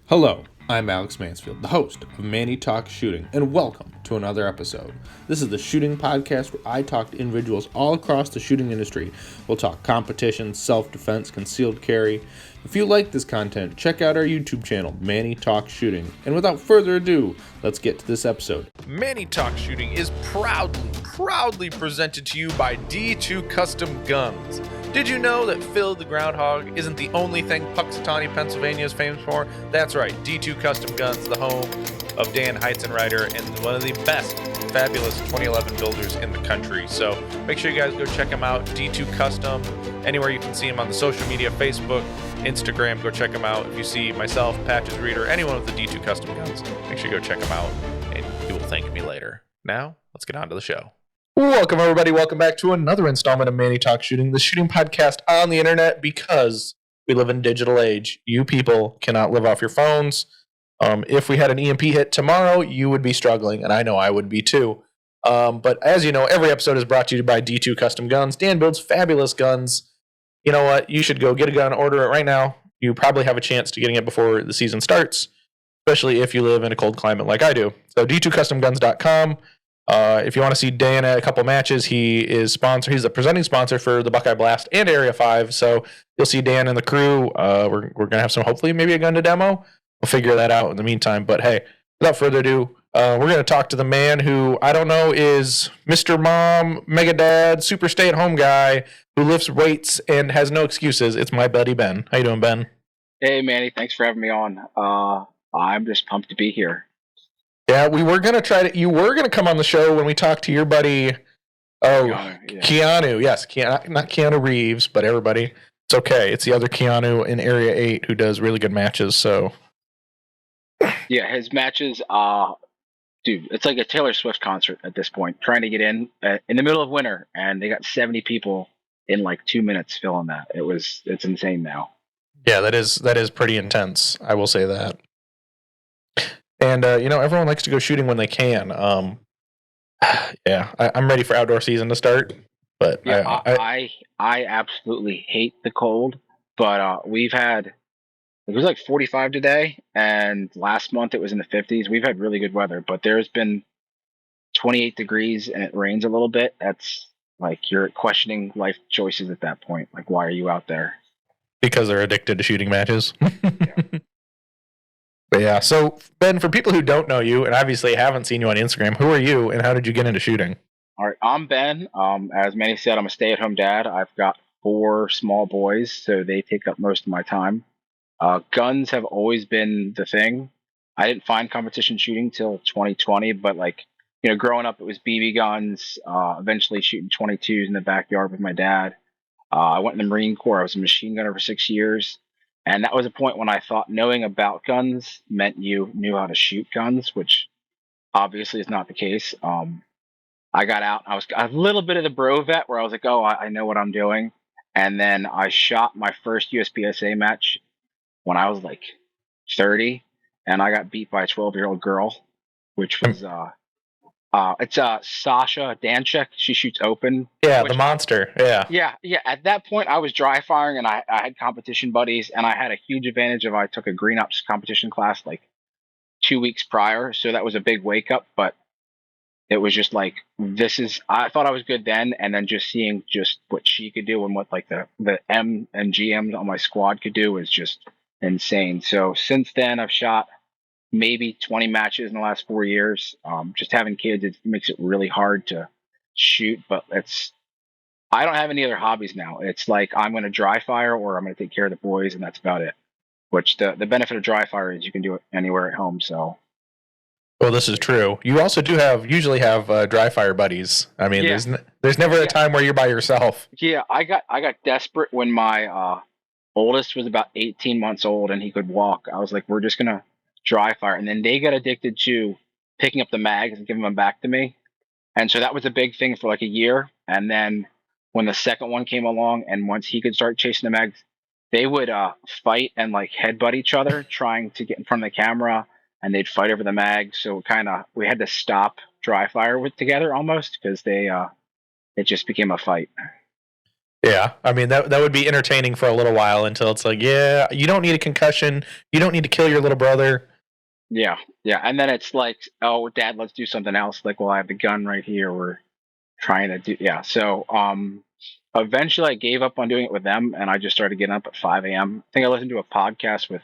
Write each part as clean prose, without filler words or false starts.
Hello, I'm Alex Mansfield, the host of Manny Talks Shooting, and welcome to another episode. This is the shooting podcast where I talk to individuals all across the shooting industry. We'll talk competition, self-defense, concealed carry. If you like this content, check out our YouTube channel, Manny Talks Shooting. And without further ado, let's get to this episode. Manny Talks Shooting is proudly presented to you by D2 Custom Guns. Did you know that Phil the Groundhog isn't the only thing Puxatawny, Pennsylvania is famous for? That's right, D2 Custom Guns, the home of Dan Heizenreiter and one of the best, fabulous 2011 builders in the country. So make sure you guys go check him out, D2 Custom, anywhere you can see him on the social media, Facebook, Instagram, go check him out. If you see myself, Patches Reader, anyone with the D2 Custom Guns, make sure you go check him out, and you will thank me later. Now, let's get on to the show. Welcome, everybody. Welcome back to another installment of Manny Talks Shooting, the shooting podcast on the internet, because we live in a digital age. You people cannot live off your phones. If we had an EMP hit tomorrow, you would be struggling, and I know I would be too. But as you know, every episode is brought to you by D2 Custom Guns. Dan builds fabulous guns. You know what? You should go get a gun, order it right now. You probably have a chance to getting it before the season starts, especially if you live in a cold climate like I do. So D2CustomGuns.com. If you want to see Dan at a couple matches, he's the presenting sponsor for the Buckeye Blast and Area 5. So you'll see Dan and the crew. We're going to have hopefully maybe a gun to demo. We'll figure that out in the meantime. But hey, without further ado, we're going to talk to the man who I don't know is Mr. Mom, Mega Dad, super stay-at-home guy who lifts weights and has no excuses. It's my buddy Ben. How you doing, Ben? Hey, Manny. Thanks for having me on. I'm just pumped to be here. Yeah, we were going to you were going to come on the show when we talked to your buddy, Keanu. Yes, not Keanu Reeves, but everybody. It's okay. It's the other Keanu in Area 8 who does really good matches, so. Yeah, his matches, dude, it's like a Taylor Swift concert at this point, trying to get in the middle of winter, and they got 70 people in like 2 minutes filling that. It's insane now. Yeah, that is pretty intense. I will say that. And, everyone likes to go shooting when they can. I'm ready for outdoor season to start. But yeah, I absolutely hate the cold. But it was like 45 today, and last month it was in the 50s. We've had really good weather, but there's been 28 degrees and it rains a little bit. That's like you're questioning life choices at that point. Like, why are you out there? Because they're addicted to shooting matches. Yeah. But yeah, so Ben, for people who don't know you and obviously haven't seen you on Instagram, who are you and how did you get into shooting? All right, I'm Ben. As Manny said, I'm a stay-at-home dad. I've got 4 small boys, so they take up most of my time. Guns have always been the thing. I didn't find competition shooting till 2020, but growing up, it was BB guns. Eventually, shooting 22s in the backyard with my dad. I went in the Marine Corps. I was a machine gunner for 6 years. And that was a point when I thought knowing about guns meant you knew how to shoot guns, which obviously is not the case. I got out. I was a little bit of the bro vet where I was like, oh, I know what I'm doing. And then I shot my first USPSA match when I was like 30, and I got beat by a 12-year-old girl, which was it's Sasha Danchek. She shoots open. Yeah, the monster. Yeah. At that point, I was dry firing, and I had competition buddies, and I had a huge advantage of I took a green ops competition class like 2 weeks prior, so that was a big wake up. But it was just like I thought I was good then, and then just seeing just what she could do and what like the M and GMs on my squad could do is just insane. So since then, I've shot maybe 20 matches in the last 4 years. Just having kids, it makes it really hard to shoot, but I don't have any other hobbies now. It's like I'm going to dry fire or I'm going to take care of the boys, and that's about it. Which the benefit of dry fire is you can do it anywhere at home. So, well, this is true. You also usually have dry fire buddies. I mean, there's never a time where you're by yourself. Yeah, I got desperate when my oldest was about 18 months old and he could walk. I was like, we're just gonna dry fire, and then they got addicted to picking up the mags and giving them back to me, and so that was a big thing for like a year. And then when the second one came along, and once he could start chasing the mags, they would fight and like headbutt each other trying to get in front of the camera, and they'd fight over the mags. So we had to stop dry fire together almost because it just became a fight. Yeah, I mean that would be entertaining for a little while until it's like, yeah, you don't need a concussion, you don't need to kill your little brother. Yeah, yeah, and then it's like, oh, Dad, let's do something else. Like, well, I have the gun right here. We're trying to do, yeah. So, eventually, I gave up on doing it with them, and I just started getting up at 5 a.m. I think I listened to a podcast with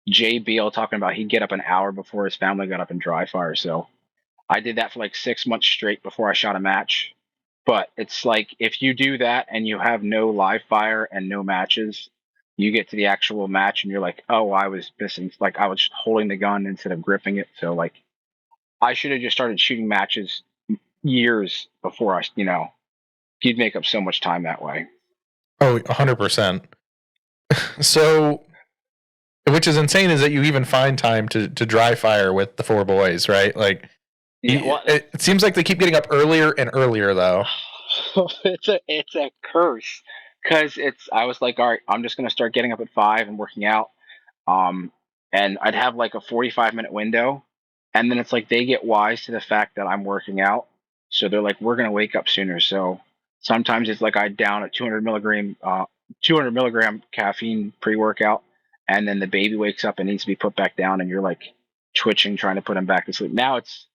Jay Beal talking about he'd get up an hour before his family got up and dry fire. So I did that for like 6 months straight before I shot a match. But it's like if you do that and you have no live fire and no matches, you get to the actual match and you're like, oh, I was missing. Like I was holding the gun instead of gripping it. So like I should have just started shooting matches years before you'd make up so much time that way. Oh, 100%. So, which is insane is that you even find time to dry fire with the four boys, right? Like, Yeah, well, it seems like they keep getting up earlier and earlier, though. it's a curse because it's. I was like, all right, I'm just gonna start getting up at 5 and working out. Um, and I'd have like a 45-minute window, and then it's like they get wise to the fact that I'm working out, so they're like, we're gonna wake up sooner. So sometimes it's like I down a 200 milligram caffeine pre-workout, and then the baby wakes up and needs to be put back down, and you're like twitching trying to put him back to sleep. Now it's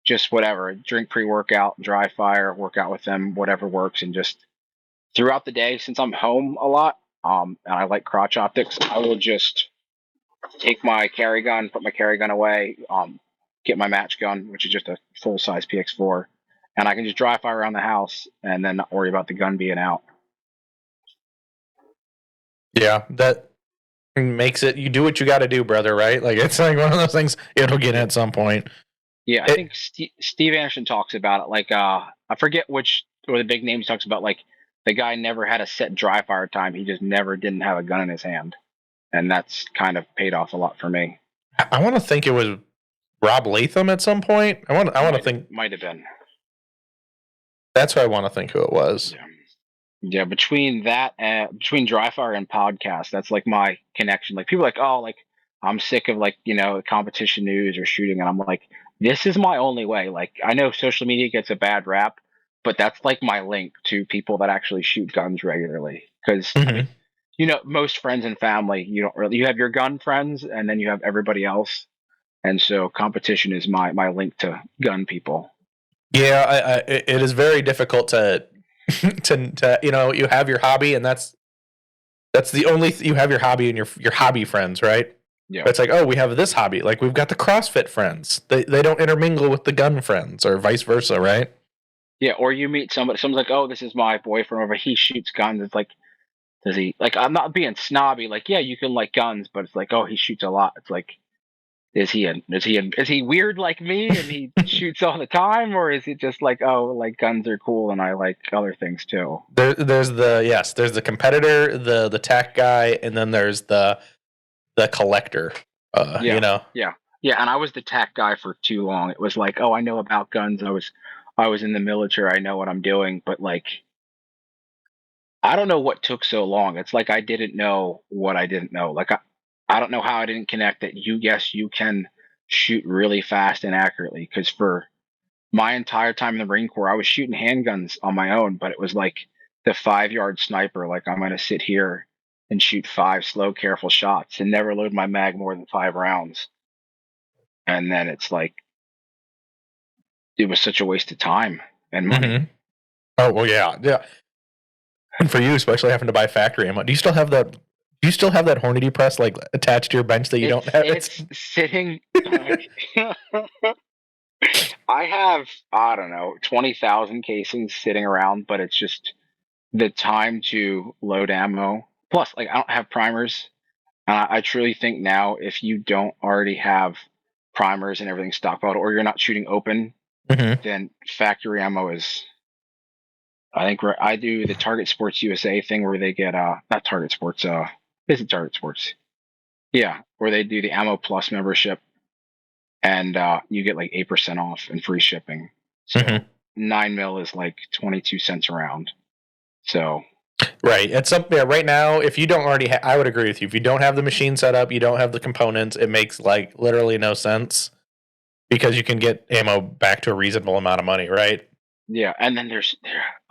just whatever, drink pre-workout, dry fire, work out with them, whatever works, and just throughout the day, since I'm home a lot, and I like crotch optics, I will just take my carry gun, put my carry gun away, get my match gun, which is just a full size PX4, and I can just dry fire around the house and then not worry about the gun being out. Yeah, that makes it. You do what you got to do, brother. Right? Like it's like one of those things. It'll get at some point. Yeah, I think Steve Anderson talks about it. Like, I forget which or the big names talks about. Like, the guy never had a set dry fire time. He just never didn't have a gun in his hand, and that's kind of paid off a lot for me. I want to think it was Rob Latham at some point. I want to think Might have been. That's who I want to think who it was. Yeah, between that and between dry fire and podcast, that's like my connection. Like people are like, oh, like I'm sick of like competition news or shooting, and I'm like, this is my only way. Like I know social media gets a bad rap, but that's like my link to people that actually shoot guns regularly. Because most friends and family, you have your gun friends, and then you have everybody else, and so competition is my link to gun people. Yeah, it is very difficult to you have your hobby, and that's the only you have your hobby and your hobby friends, right? Yeah, but it's like, oh, we have this hobby. Like we've got the CrossFit friends. They don't intermingle with the gun friends, or vice versa, right? Yeah, or you meet someone's like, oh, this is my boyfriend, or he shoots guns. It's like, does he like? I'm not being snobby. Like, yeah, you can like guns, but it's like, oh, he shoots a lot. It's like, is he weird like me and he shoots all the time, or is it just like, oh, like guns are cool and I like other things too? There's the competitor, the tech guy, and then there's the collector. Yeah, and I was the tech guy for too long. It was like, oh, I know about guns. I was in the military. I know what I'm doing, but like, I don't know what took so long. It's like I didn't know what I didn't know. Like I don't know how I didn't connect that you can shoot really fast and accurately. Because for my entire time in the Marine Corps, I was shooting handguns on my own, but it was like the 5-yard sniper. Like I'm going to sit here and shoot 5 slow, careful shots and never load my mag more than 5 rounds. And then it's like, it was such a waste of time and money. Mm-hmm. Oh, well, yeah. And for you, especially having to buy factory ammo, do you still have that? Do you still have that Hornady press like attached to your bench that you don't have? It's sitting. I have, I don't know, 20,000 casings sitting around, but it's just the time to load ammo. Plus, like I don't have primers, and I truly think now if you don't already have primers and everything stockpiled, or you're not shooting open, then factory ammo is. I think I do the Target Sports USA thing where they get not Target Sports is it Target Sports? Yeah, where they do the Ammo Plus membership, and you get like 8% off and free shipping. So 9mm is like 22 cents a round. So right, it's up there right now. If you don't already, I would agree with you. If you don't have the machine set up, you don't have the components, it makes like literally no sense because you can get ammo back to a reasonable amount of money, right? Yeah, and then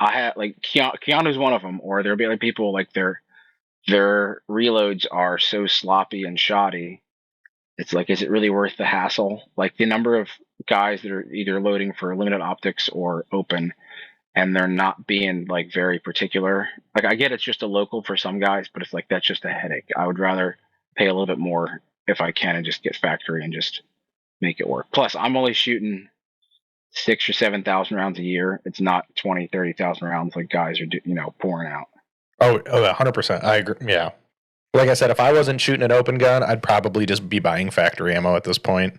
I had like Keanu's one of them, or there'll be like people like their reloads are so sloppy and shoddy. It's like, is it really worth the hassle? Like the number of guys that are either loading for limited optics or open, and they're not being like very particular. Like I get it's just a local for some guys, but it's like that's just a headache. I would rather pay a little bit more if I can and just get factory and just make it work. Plus, I'm only shooting 6 or 7 thousand rounds a year. It's not 20, 30,000 rounds like guys are pouring out. Oh, 100%. I agree. Yeah. Like I said, if I wasn't shooting an open gun, I'd probably just be buying factory ammo at this point.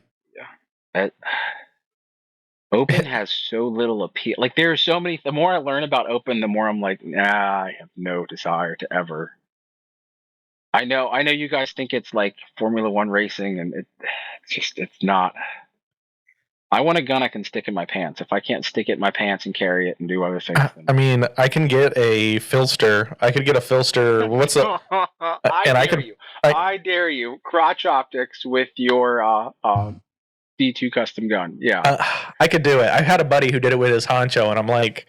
Yeah. Open has so little appeal. Like there are so many. The more I learn about open, the more I'm like, nah, I have no desire to ever. I know. You guys think it's like Formula One racing, and it's not. I want a gun I can stick in my pants. If I can't stick it in my pants and carry it and do other things, then I mean, I can get a filster. I could get a filster. What's a? I And I dare could. you. I dare you. Crotch optics with your D2 custom gun. Yeah. I could do it. I had a buddy who did it with his honcho, and I'm like,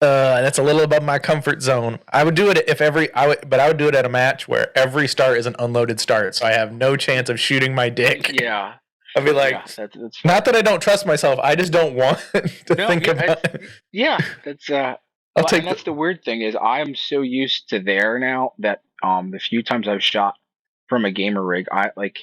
that's a little above my comfort zone. I would do it if but I would do it at a match where every start is an unloaded start, so I have no chance of shooting my dick. Yeah. I'd be like, yeah, that's not that I don't trust myself, I just don't want to think about it. Yeah, that's and that's the weird thing is I'm so used to there now that the few times I've shot from a gamer rig, I like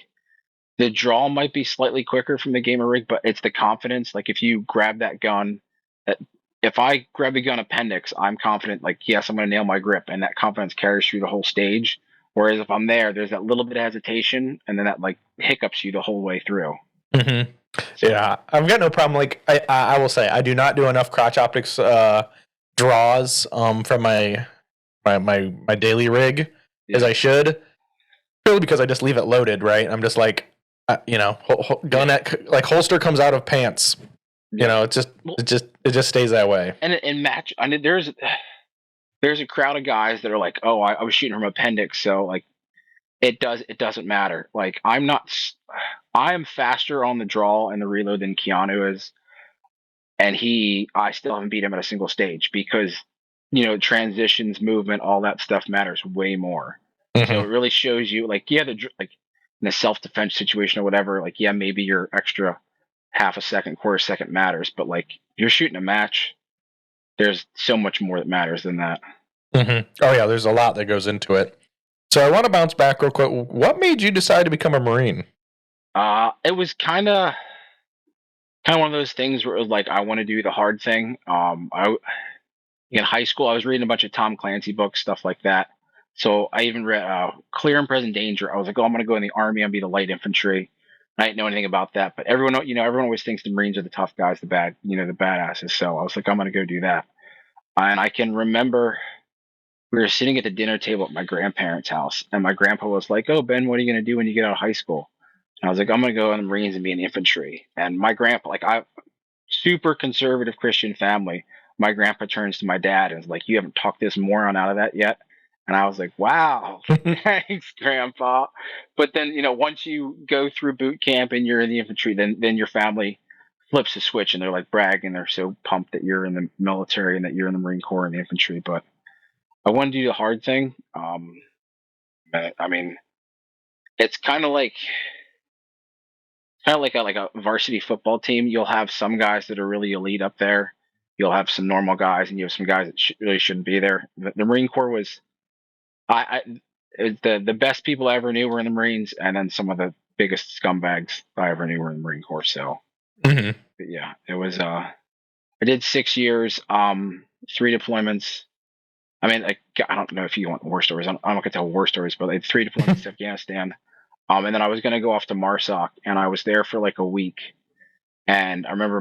the draw might be slightly quicker from the gamer rig, but it's the confidence. Like if you grab that gun, that if I grab the gun appendix, I'm confident. Like yes, I'm gonna nail my grip, and that confidence carries through the whole stage. Whereas if I'm there, there's that little bit of hesitation, and then that like hiccups you the whole way through. Mm-hmm. Yeah, I've got no problem. Like I will say, I do not do enough crotch optics draws from my daily rig as I should, purely because I just leave it loaded. Right, I'm just like, gun at like holster comes out of pants. You know, it just stays that way. And in match, I mean, there's a crowd of guys that are like, oh, I was shooting from appendix, so like it doesn't matter. Like I am faster on the draw and the reload than Keanu is, and I still haven't beat him at a single stage because transitions, movement, all that stuff matters way more. Mm-hmm. So it really shows you like like in a self defense situation or whatever, like maybe your extra half a second, quarter second matters, but like you're shooting a match, there's so much more that matters than that. Mm-hmm. Oh yeah, there's a lot that goes into it. So I want to bounce back real quick. What made you decide to become a Marine? It was kind of one of those things where it was like I want to do the hard thing. In high school I was reading a bunch of Tom Clancy books, stuff like that. So I even read Clear and Present Danger. I was like, oh, I'm going to go in the Army and be the light infantry. I didn't know anything about that, but everyone always thinks the Marines are the tough guys, the badasses. So I was like, I'm going to go do that. And I can remember we were sitting at the dinner table at my grandparents' house, and my grandpa was like, "Oh, Ben, what are you going to do when you get out of high school?" And I was like, "I'm going to go in the Marines and be in the infantry." And my grandpa, like, I super conservative Christian family. My grandpa turns to my dad and is like, "You haven't talked this moron out of that yet." And I was like, "Wow, thanks, Grandpa." But then, once you go through boot camp and you're in the infantry, then your family flips a switch and they're like bragging. They're so pumped that you're in the military and that you're in the Marine Corps and the infantry. But I want to do the hard thing. I mean, it's kind of like a varsity football team. You'll have some guys that are really elite up there. You'll have some normal guys, and you have some guys that really shouldn't be there. The Marine Corps was, the best people I ever knew were in the Marines, and then some of the biggest scumbags I ever knew were in the Marine Corps. So, mm-hmm. But yeah, it was. I did 6 years, 3 deployments. I mean, like, I don't know if you want war stories. I'm not gonna tell war stories, but I had 3 deployments to Afghanistan. And then I was gonna go off to MARSOC, and I was there for like a week. And I remember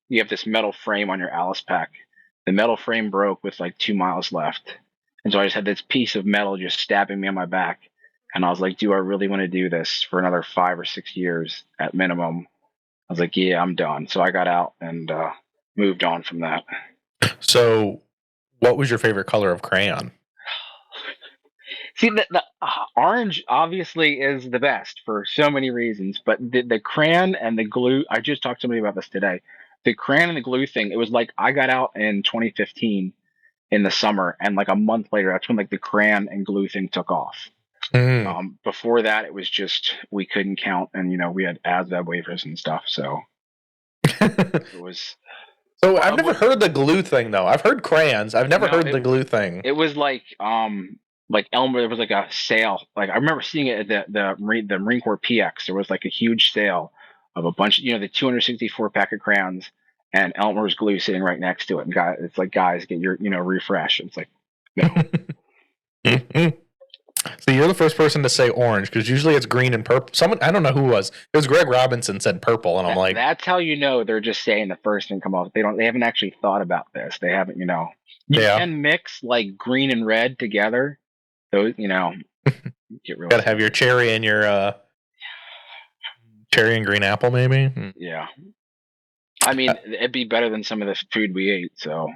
you have this metal frame on your Alice pack. The metal frame broke with like 2 miles left, and so I just had this piece of metal just stabbing me on my back. And I was like, do I really want to do this for another 5 or 6 years at minimum? I was like, yeah, I'm done. So I got out and moved on from that. So, what was your favorite color of crayon? See, the orange obviously is the best for so many reasons, but the crayon and the glue, I just talked to somebody about this today. the crayon and the glue thing, it was like I got out in 2015 in the summer, and like a month later, that's when like the crayon and glue thing took off. Mm. Before that, it was just we couldn't count, and we had ASVAB waivers and stuff, so it was. So I've Well, never heard the glue thing though. I've heard crayons. I've never no, heard the glue thing. it was like Elmer. There was like a sale. Like I remember seeing it at the Marine Corps PX. There was like a huge sale of a bunch. The 264 pack of crayons and Elmer's glue sitting right next to it. And it's like, guys, get your refresh. It's like, no. So you're the first person to say orange because usually it's green and purple. Someone, I don't know who it was. It was Greg Robinson said purple, and I'm like, that's how they're just saying the first thing come off. They haven't actually thought about this. They haven't, You can mix like green and red together. Those, get real. Gotta have your cherry and your cherry and green apple, maybe. Yeah. I mean, it'd be better than some of the food we ate. So,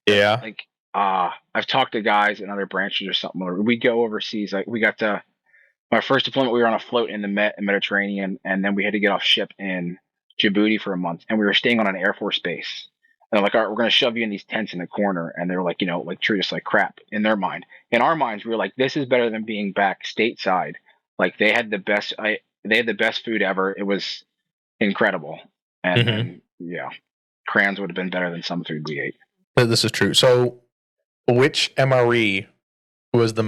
yeah. Like, I've talked to guys in other branches or something. Or we go overseas. Like, we got to my first deployment. We were on a float in the Mediterranean, and then we had to get off ship in Djibouti for a month, and we were staying on an Air Force base. And they're like, all right, we're going to shove you in these tents in the corner. And they're like, like treat us like crap in their mind. In our minds, we were like, this is better than being back stateside. Like they had the best, they had the best food ever. It was incredible. And then, crayons would have been better than some food we ate. This is true. So which MRE was the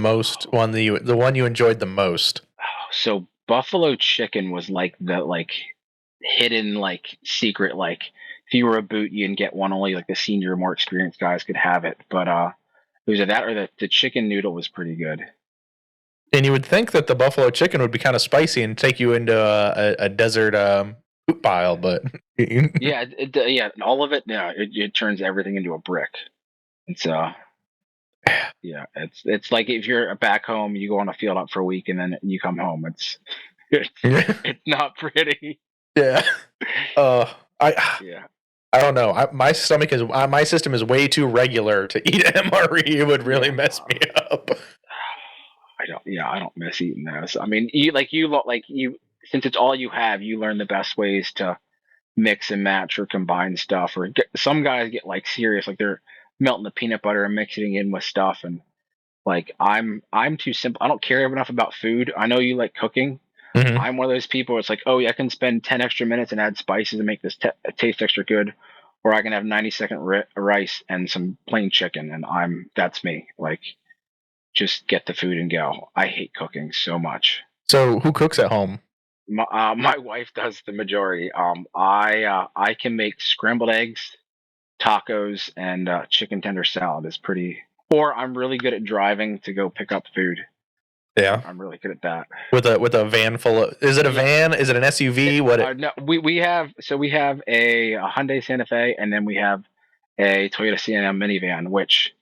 one you enjoyed the most? So buffalo chicken was like the hidden secret, if you were a boot you can get one, only like the senior more experienced guys could have it. But it was that or the chicken noodle was pretty good. And you would think that the buffalo chicken would be kind of spicy and take you into a desert poop pile, but yeah, all of it. Yeah, it turns everything into a brick. It's it's like if you're back home, you go on a field up for a week and then you come home. It's not pretty. Yeah. I don't know. My system is way too regular to eat MRE. It would really mess me up. I don't miss eating those. I mean, since it's all you have, you learn the best ways to mix and match or combine stuff. Or some guys get serious, they're melting the peanut butter and mixing it in with stuff. And I'm too simple. I don't care enough about food. I know you like cooking. Mm-hmm. I'm one of those people. It's like, oh yeah, I can spend 10 extra minutes and add spices and make this taste extra good, or I can have 90-second rice and some plain chicken, and that's me. Just get the food and go. I hate cooking so much. So who cooks at home? My wife does the majority. I can make scrambled eggs, tacos, and chicken tender salad is pretty. Or I'm really good at driving to go pick up food. Yeah, I'm really good at that. With a van full of. Is it a van? Is it an SUV? No, we have a Hyundai Santa Fe, and then we have a Toyota Sienna minivan, which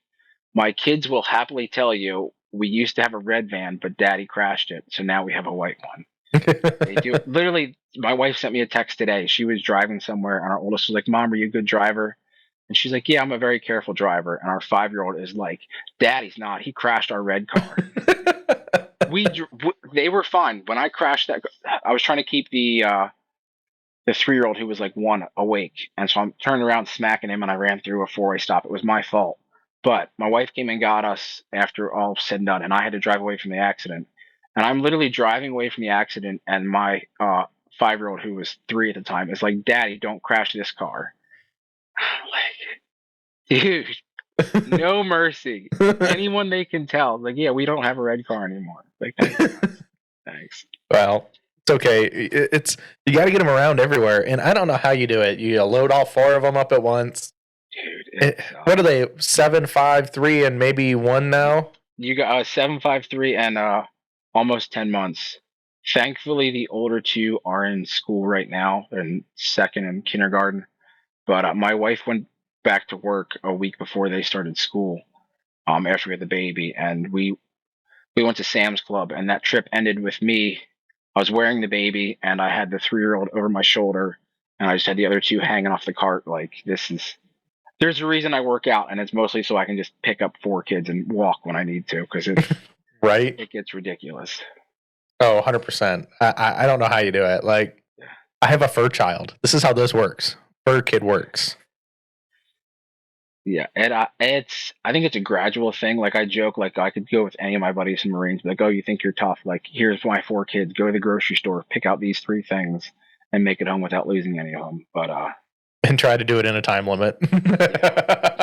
my kids will happily tell you we used to have a red van, but Daddy crashed it, so now we have a white one. They do literally. My wife sent me a text today. She was driving somewhere, and our oldest was like, "Mom, are you a good driver?" And she's like, "Yeah, I'm a very careful driver." And our 5-year-old is like, "Daddy's not. He crashed our red car." They were fine when I crashed that. I was trying to keep the 3-year-old who was like 1 awake, and so I'm turning around smacking him, and I ran through a 4-way stop. It was my fault, but my wife came and got us after all said and done, and I had to drive away from the accident. And I'm literally driving away from the accident, and my 5-year-old who was 3 at the time is like, "Daddy, don't crash this car." Dude. No mercy. Anyone they can tell. Yeah, we don't have a red car anymore. Thanks. Well, it's okay. You got to get them around everywhere, and I don't know how you do it. You load all 4 of them up at once. Dude, what are they? 7, 5, 3, and maybe 1 now. You got 7, 5, 3, and almost 10 months. Thankfully, the older 2 are in school right now, in second and kindergarten. But my wife went back to work a week before they started school, after we had the baby, and we went to Sam's Club, and that trip ended with me. I was wearing the baby, and I had the 3-year-old over my shoulder, and I just had the other 2 hanging off the cart. There's a reason I work out, and it's mostly so I can just pick up 4 kids and walk when I need to, because it's right. It gets ridiculous. Oh, 100%. I don't know how you do it. I have a fur child. This is how this works. per kid works. Yeah, and I think it's a gradual thing. Like I joke, like I could go with any of my buddies in Marines, be like, "Oh, you think you're tough? Like here's my 4 kids. Go to the grocery store, pick out these 3 things, and make it home without losing any of them." But and try to do it in a time limit.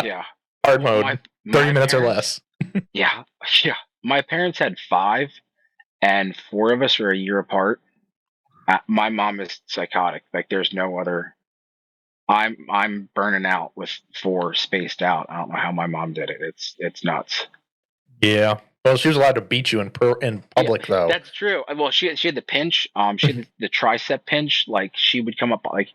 yeah, Hard mode, my 30 minutes or parents, less. yeah, yeah. My parents had 5, and 4 of us are a year apart. My mom is psychotic. Like there's no other. I'm burning out with 4 spaced out. I don't know how my mom did it. It's nuts. Yeah. Well, she was allowed to beat you in public, though. That's true. Well, she had the pinch. She had the tricep pinch. Like she would come up like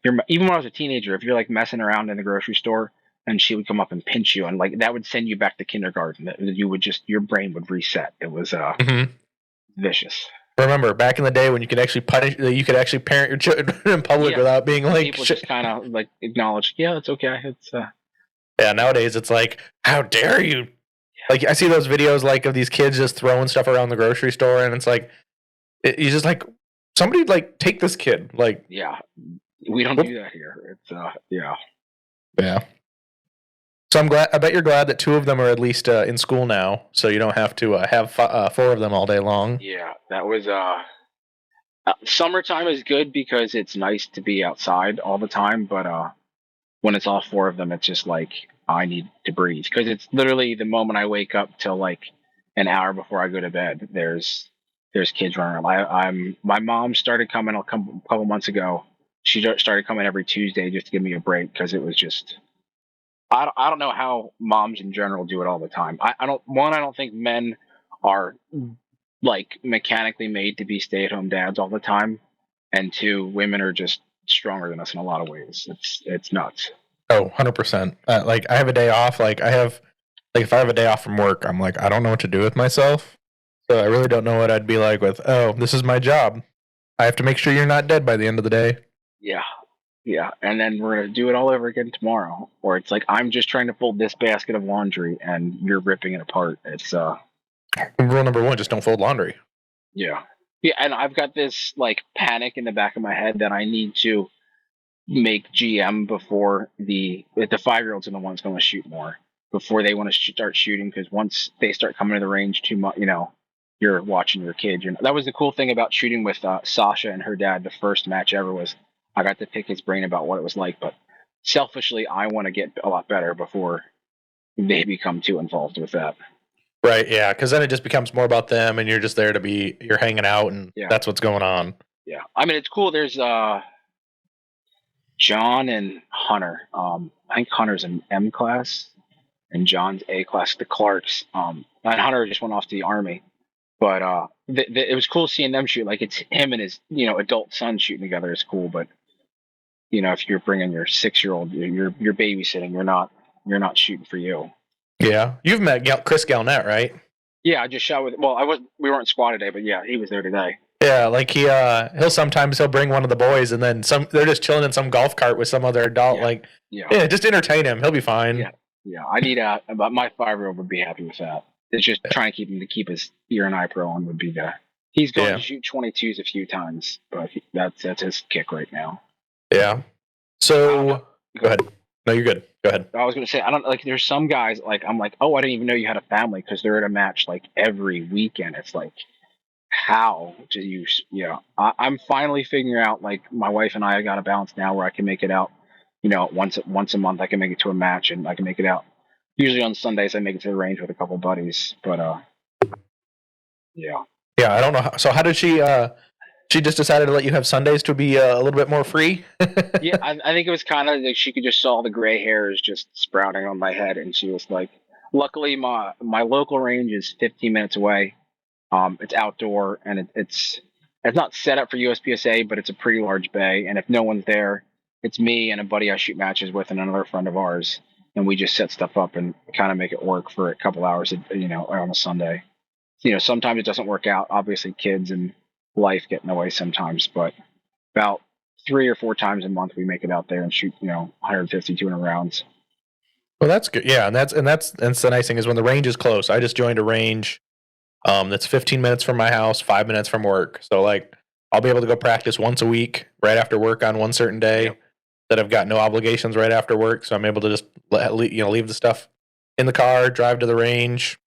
even when I was a teenager. If you're like messing around in the grocery store, and she would come up and pinch you, and like that would send you back to kindergarten. You would just your brain would reset. It was vicious. Remember back in the day when you could actually parent your children in public without being like people just kind of like acknowledge, yeah, it's okay. It's yeah. Nowadays it's like, how dare you? Like I see those videos like of these kids just throwing stuff around the grocery store, and it's like you just like somebody like take this kid. Like yeah, we don't do that here. It's yeah. So I bet you're glad that 2 of them are at least in school now, so you don't have to have 4 of them all day long. Yeah, that was summertime is good because it's nice to be outside all the time, but when it's all 4 of them, it's just like I need to breathe because it's literally the moment I wake up till like an hour before I go to bed. There's kids running around. My mom started coming a couple months ago. She started coming every Tuesday just to give me a break because it was just. I don't know how moms in general do it all the time. I don't think men are like mechanically made to be stay-at-home dads all the time, and 2, women are just stronger than us in a lot of ways. It's nuts. Oh, 100%. Like I have a day off. Like if I have a day off from work, I'm like, I don't know what to do with myself. So I really don't know what I'd be like with, oh, this is my job. I have to make sure you're not dead by the end of the day. Yeah. Yeah. And then we're going to do it all over again tomorrow. Or it's like, I'm just trying to fold this basket of laundry and you're ripping it apart. It's, rule number 1, just don't fold laundry. Yeah. Yeah. And I've got this like panic in the back of my head that I need to make GM before the 5-year-olds are the ones going to shoot more before they want to start shooting. Cause once they start coming to the range too much, you're watching your kid. That was the cool thing about shooting with Sasha and her dad. The first match ever was I got to pick his brain about what it was like, but selfishly, I want to get a lot better before they become too involved with that. Right, yeah, because then it just becomes more about them, and you're just there you're hanging out, and that's what's going on. Yeah, I mean, it's cool. There's John and Hunter. I think Hunter's an M class, and John's A class. The Clarks. And Hunter just went off to the Army. But it was cool seeing them shoot. Like it's him and his adult son shooting together is cool. But if you're bringing your 6-year-old, you're babysitting. You're not shooting for you. Yeah, you've met Chris Galnett, right? Yeah, I just shot with. Well, we weren't squad today, but yeah, he was there today. Yeah, like he'll bring one of the boys, and then they're just chilling in some golf cart with some other adult. Just entertain him. He'll be fine. Yeah. I need but my 5-year-old would be happy with that. It's just trying to keep him to keep his ear and eye pro on would be the. He's going to shoot 22s a few times, but that's his kick right now. Yeah. So go ahead. No, you're good. Go ahead. I was going to say I don't like. There's some guys like I'm like, oh, I didn't even know you had a family because they're at a match like every weekend. It's like, how do you? I'm finally figuring out. Like my wife and I got a balance now where I can make it out. Once a month I can make it to a match and I can make it out. Usually on Sundays I make it to the range with a couple buddies, but yeah. Yeah, I don't know. So how did she? She just decided to let you have Sundays to be a little bit more free. Yeah, I think it was kind of like she could just saw the gray hairs just sprouting on my head, and she was like, "Luckily, my local range is 15 minutes away. It's outdoor, and it's not set up for USPSA, but it's a pretty large bay. And if no one's there, it's me and a buddy I shoot matches with, and another friend of ours, and we just set stuff up and kind of make it work for a couple hours, on a Sunday. Sometimes it doesn't work out. Obviously, kids and life get in the way sometimes, but about 3 or 4 times a month we make it out there and shoot 150, 200 rounds. Well, that's good. Yeah, and that's the nice thing is when the range is close. I just joined a range that's 15 minutes from my house, 5 minutes from work. So like I'll be able to go practice once a week right after work on one certain day. Yep. that have got no obligations right after work, so I'm able to just leave the stuff in the car, drive to the range,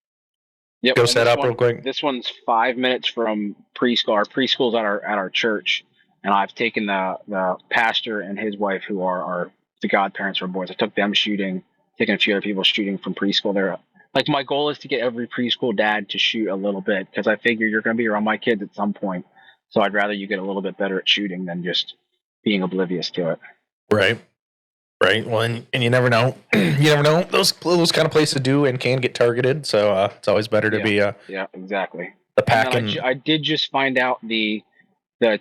Yep. go And set up real quick. This one's 5 minutes from preschool. Our preschool's at our church, and I've taken the pastor and his wife, who are the godparents for boys. I took them shooting, taking a few other people shooting from preschool there. Like, my goal is to get every preschool dad to shoot a little bit, because I figure you're going to be around my kids at some point. So I'd rather you get a little bit better at shooting than just being oblivious to it. Right. Well, and you never know. You never know. Those kind of places do and can get targeted. So it's always better to be yeah, exactly. the pack. And I did just find out the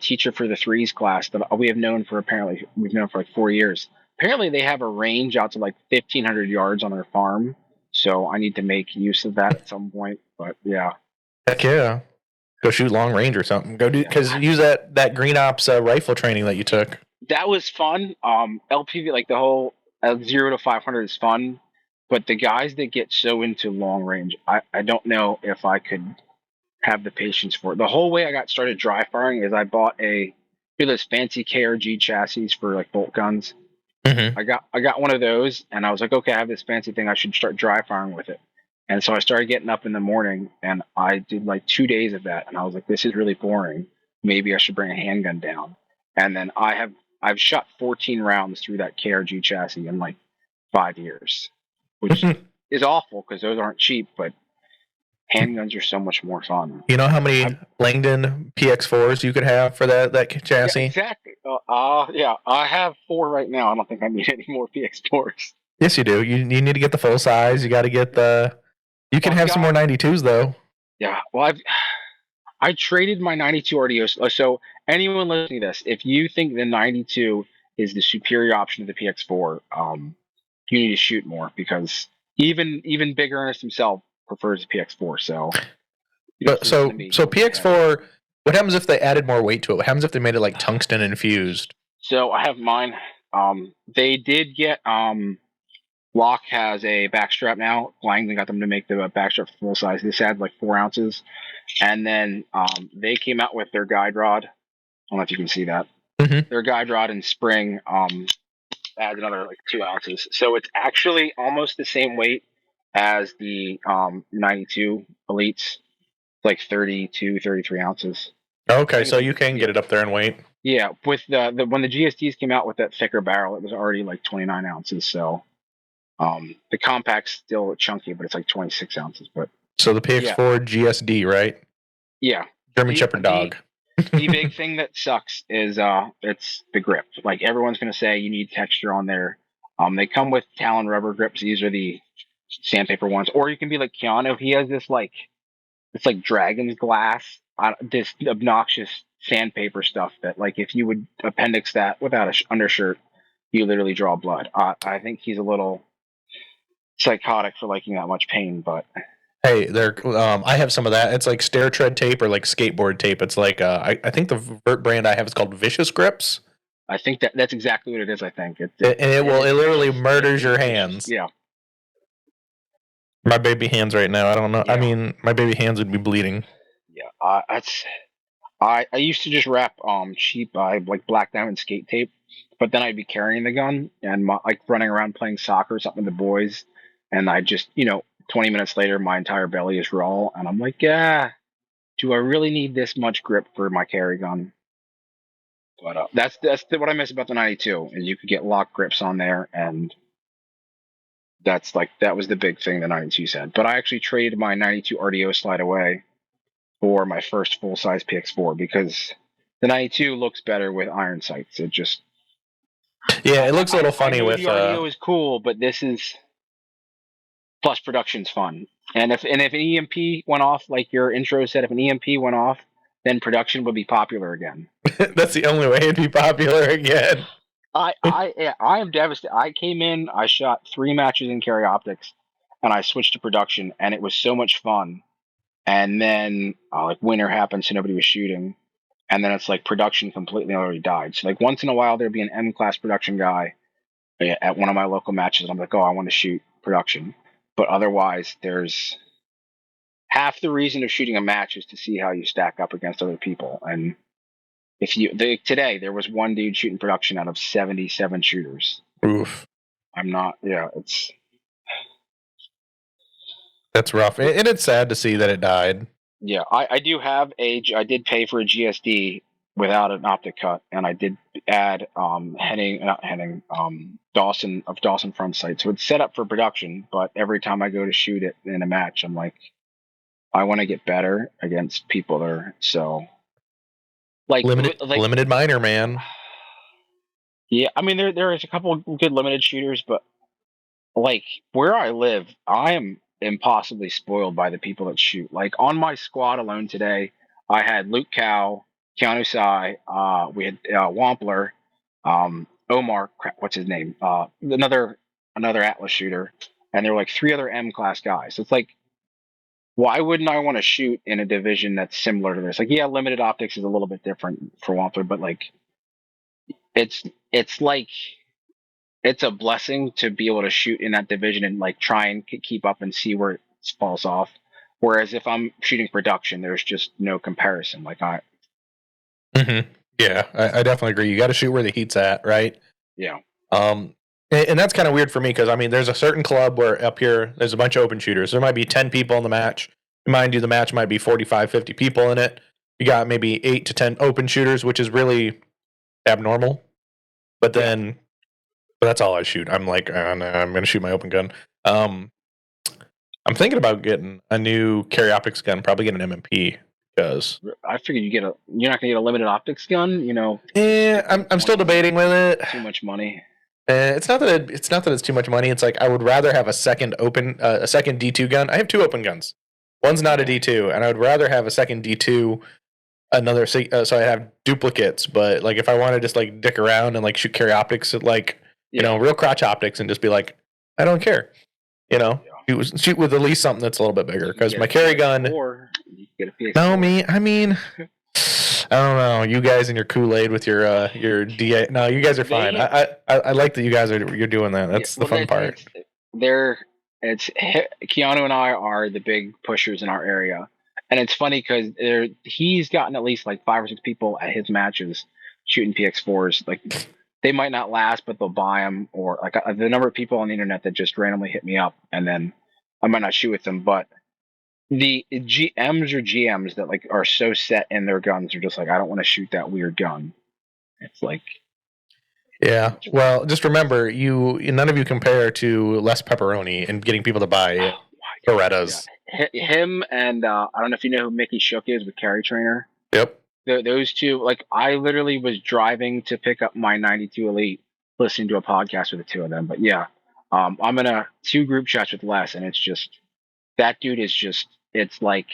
teacher for the threes class that we've known for like 4 years. Apparently, they have a range out to like 1,500 yards on their farm. So I need to make use of that at some point. But yeah. Heck yeah. Go shoot long range or something. Go do, because use that green ops rifle training that you took. That was fun. LPV, like the whole 0 to 500 is fun. But the guys that get so into long range, I don't know if I could have the patience for it. The whole way I got started dry firing is I bought those fancy KRG chassis for like bolt guns. Mm-hmm. I got one of those, and I was like, okay, I have this fancy thing. I should start dry firing with it. And so I started getting up in the morning, and I did like 2 days of that, and I was like, this is really boring. Maybe I should bring a handgun down. And then I've shot 14 rounds through that KRG chassis in like 5 years, which is awful because those aren't cheap, but handguns are so much more fun. You know how many Langdon PX4s you could have for that chassis? Yeah, exactly. Yeah, I have 4 right now. I don't think I need any more PX4s. Yes, you do. You need to get the full size. You got to get the. You can have some more 92s though. Yeah. Well, I traded my 92 RDOs. So anyone listening to this, if you think the 92 is the superior option to the PX4, you need to shoot more, because even Big Ernest himself prefers the PX4. So PX4. What happens if they added more weight to it? What happens if they made it like tungsten infused? So I have mine. They did get Locke has a backstrap now. Langdon got them to make the backstrap full size. This had like 4 ounces, and then they came out with their guide rod. I don't know if you can see that. Mm-hmm. Their guide rod in spring adds another like 2 ounces, so it's actually almost the same weight as the 92 Elites, like 32, 33 ounces. Okay, so you can get it up there in weight. Yeah, with the when the GSDs came out with that thicker barrel, it was already like 29 ounces. So the compact's still chunky, but it's like 26 ounces. But so the PX4 GSD, right? Yeah, German Shepherd dog. The big thing that sucks is it's the grip. Like, everyone's gonna say you need texture on there. They come with Talon rubber grips. These are the sandpaper ones, or you can be like Keanu. He has this like dragon's glass, this obnoxious sandpaper stuff that, like, if you would appendix that without a undershirt, you literally draw blood. I think he's a little psychotic for liking that much pain, but hey, I have some of that. It's like stair tread tape or like skateboard tape. It's like I think the Vert brand I have is called Vicious Grips. I think that's exactly what it is. I think it literally murders your hands. Yeah. My baby hands right now. I don't know. Yeah. I mean, my baby hands would be bleeding. Yeah, I used to just wrap cheap like Black Diamond skate tape, but then I'd be carrying the gun and like running around playing soccer or something with the boys, and I just 20 minutes later my entire belly is raw, and I'm like, yeah, do I really need this much grip for my carry gun? But that's what I miss about the 92 is you could get lock grips on there, and that was the big thing the 92 said. But I actually traded my 92 RDO slide away for my first full-size PX4 because the 92 looks better with iron sights. It just it looks a little funny with the RDO is cool, but this is plus production's fun. And if an EMP went off, like your intro said, if an EMP went off, then production would be popular again. That's the only way it'd be popular again. I am devastated. I came in, I shot 3 matches in carry optics, and I switched to production, and it was so much fun. And then like winter happened, so nobody was shooting, and then it's like production completely already died. So like once in a while there'd be an M-class production guy at one of my local matches, and I'm like, oh, I want to shoot production. But otherwise, there's half the reason of shooting a match is to see how you stack up against other people, and today there was one dude shooting production out of 77 shooters. Oof. I'm not. Yeah, That's rough, and it's sad to see that it died. yeah. I do have I did pay for a GSD without an optic cut, and I did add Dawson front sight, so it's set up for production. But every time I go to shoot it in a match, I'm like, I want to get better against people there. So Limited minor, man. Yeah, I mean there is a couple good limited shooters, but like where I live, I am impossibly spoiled by the people that shoot. Like on my squad alone today, I had Luke Cow, Keanu Sai, we had Wampler, Omar, what's his name? Another Atlas shooter, and there were like 3 other M class guys. So it's like, why wouldn't I want to shoot in a division that's similar to this? Like, yeah, limited optics is a little bit different for Wampler, but like it's like it's a blessing to be able to shoot in that division and like try and keep up and see where it falls off. Whereas if I'm shooting production, there's just no comparison. Like Yeah, I definitely agree. You got to shoot where the heat's at, right? Yeah. And that's kind of weird for me because I mean, there's a certain club where up here there's a bunch of open shooters. There might be 10 people in the match. Mind you, the match might be 45, 50 people in it. You got maybe 8 to 10 open shooters, which is really abnormal. But then, but that's all I shoot. I'm like, no, I'm going to shoot my open gun. I'm thinking about getting a new carry optics gun, probably get an MMP because I figured you're not going to get a limited optics gun, you know. Yeah, I'm still debating with it. Too much money. It's not that it's too much money. It's like I would rather have a second D2 gun. I have 2 open guns. One's not a D2, and I would rather have a second D2. So I have duplicates. But like if I want to just like dick around and like shoot carry optics at like real crotch optics and just be like, I don't care, shoot with at least something that's a little bit bigger because my carry gun. Or you get a PS4. No, I mean. I don't know. You guys and your Kool-Aid with your DA. No, you guys are fine. I like that you guys you're doing that. That's the fun part. It's Keanu and I are the big pushers in our area, and it's funny because he's gotten at least like 5 or 6 people at his matches shooting PX4s. Like they might not last, but they'll buy them. Or like the number of people on the internet that just randomly hit me up, and then I might not shoot with them, but the GMs or GMs that like are so set in their guns are just like, I don't want to shoot that weird gun. It's like, yeah. Well, just remember, none of you compare to Les Pepperoni and getting people to buy Berettas. Yeah. Him and I don't know if you know who Mickey Shook is with Carry Trainer. Yep. Those two, like I literally was driving to pick up my 92 Elite, listening to a podcast with the 2 of them. But yeah, I'm in 2 group chats with Les, and it's just that dude is just. It's like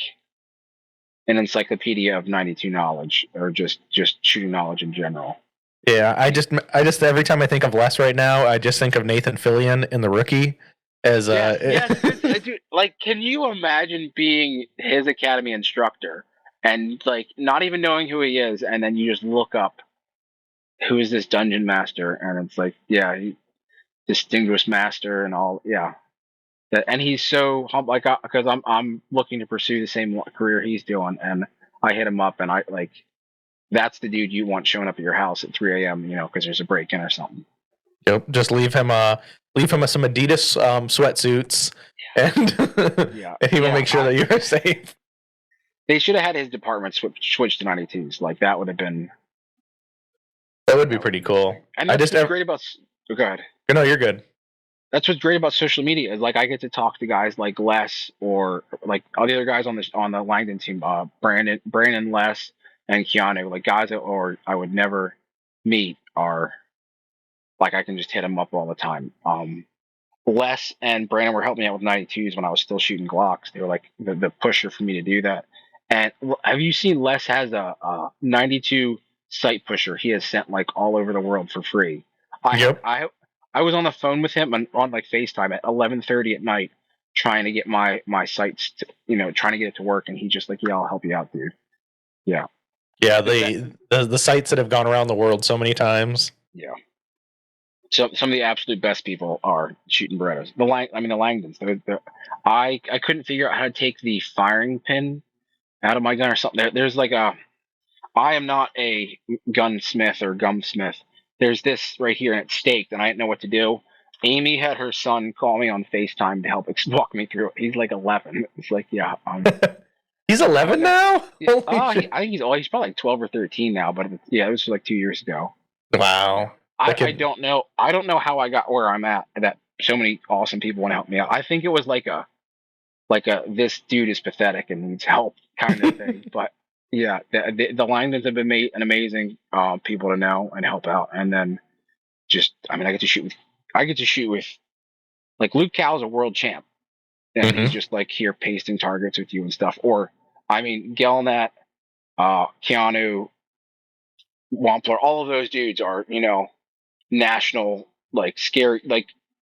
an encyclopedia of 92 knowledge, or just shooting knowledge in general. Yeah, I just every time I think of Les right now, I just think of Nathan Fillion in The Rookie as dude, like, can you imagine being his academy instructor and like not even knowing who he is, and then you just look up who is this dungeon master, and it's like, yeah, distinguished master and all, yeah. And he's so humble, like, because I'm looking to pursue the same career he's doing, and I hit him up, and I like, that's the dude you want showing up at your house at 3 a.m. Because there's a break in or something. Yep, just leave him some Adidas sweatsuits, and and he will make sure that you are safe. They should have had his department switch to 92s. Like that would have been. That would be pretty cool. And that's what's great about. Oh, go ahead. No, you're good. That's what's great about social media is like I get to talk to guys like Les or like all the other guys on the Langdon team, Brandon, Les, and Keanu, like guys that I would never meet are like I can just hit them up all the time. Les and Brandon were helping me out with 92s when I was still shooting Glocks. They were like the pusher for me to do that. And have you seen Les has a 92 sight pusher he has sent like all over the world for free? I was on the phone with him on like FaceTime at 11:30 at night, trying to get my sights, trying to get it to work, and he's just like, "Yeah, I'll help you out, dude." Yeah. Yeah, the sites that have gone around the world so many times. Yeah. So some of the absolute best people are shooting Berettas. The Langdons. I couldn't figure out how to take the firing pin out of my gun or something. There's like I am not a gunsmith or gumsmith. There's this right here, and it's staked, and I didn't know what to do. Amy had her son call me on FaceTime to help walk me through it. He's like 11. It's like, yeah, He's 11 now. Holy shit! I think he's probably like 12 or 13 now, but yeah, it was like 2 years ago. Wow. I don't know. I don't know how I got where I'm at. That so many awesome people want to help me out. I think it was like a this dude is pathetic and needs help kind of thing. But yeah, the Langdons have been made an amazing people to know and help out. And then just I mean, I get to shoot with like Luke Cow's a world champ, and he's just like here pasting targets with you and stuff. Or I mean, Gelnat, Keanu, Wampler, all of those dudes are national like scary like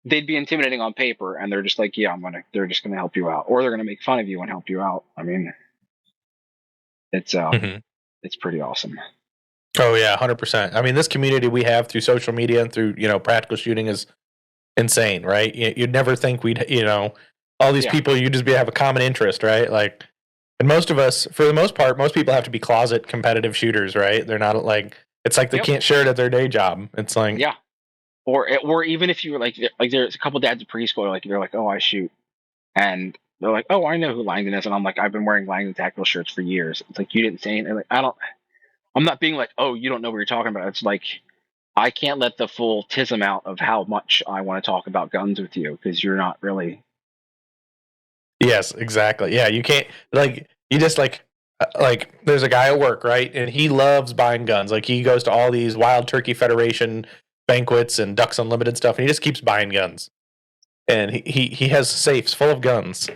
they'd be intimidating on paper, and they're just like, yeah, they're just gonna help you out, or they're gonna make fun of you and help you out. I mean, it's it's pretty awesome. Oh yeah, 100%. I mean, this community we have through social media and through practical shooting is insane, right? You'd never think we'd all these people you just have a common interest, right? Like, and most of us, for the most part, most people have to be closet competitive shooters, right? They're not like it's like they can't share it at their day job. It's like or even if you were like there's a couple dads at preschool like they're like, oh, I shoot, and they're like, oh, I know who Langdon is, and I'm like, I've been wearing Langdon tactical shirts for years. It's like, you didn't say anything. Like, I'm not being like, oh, you don't know what you're talking about. It's like, I can't let the full tism out of how much I want to talk about guns with you, because you're not really. Yes, exactly. Yeah, you can't you just like there's a guy at work, right? And he loves buying guns. Like, he goes to all these Wild Turkey Federation banquets and Ducks Unlimited stuff, and he just keeps buying guns. And he has safes full of guns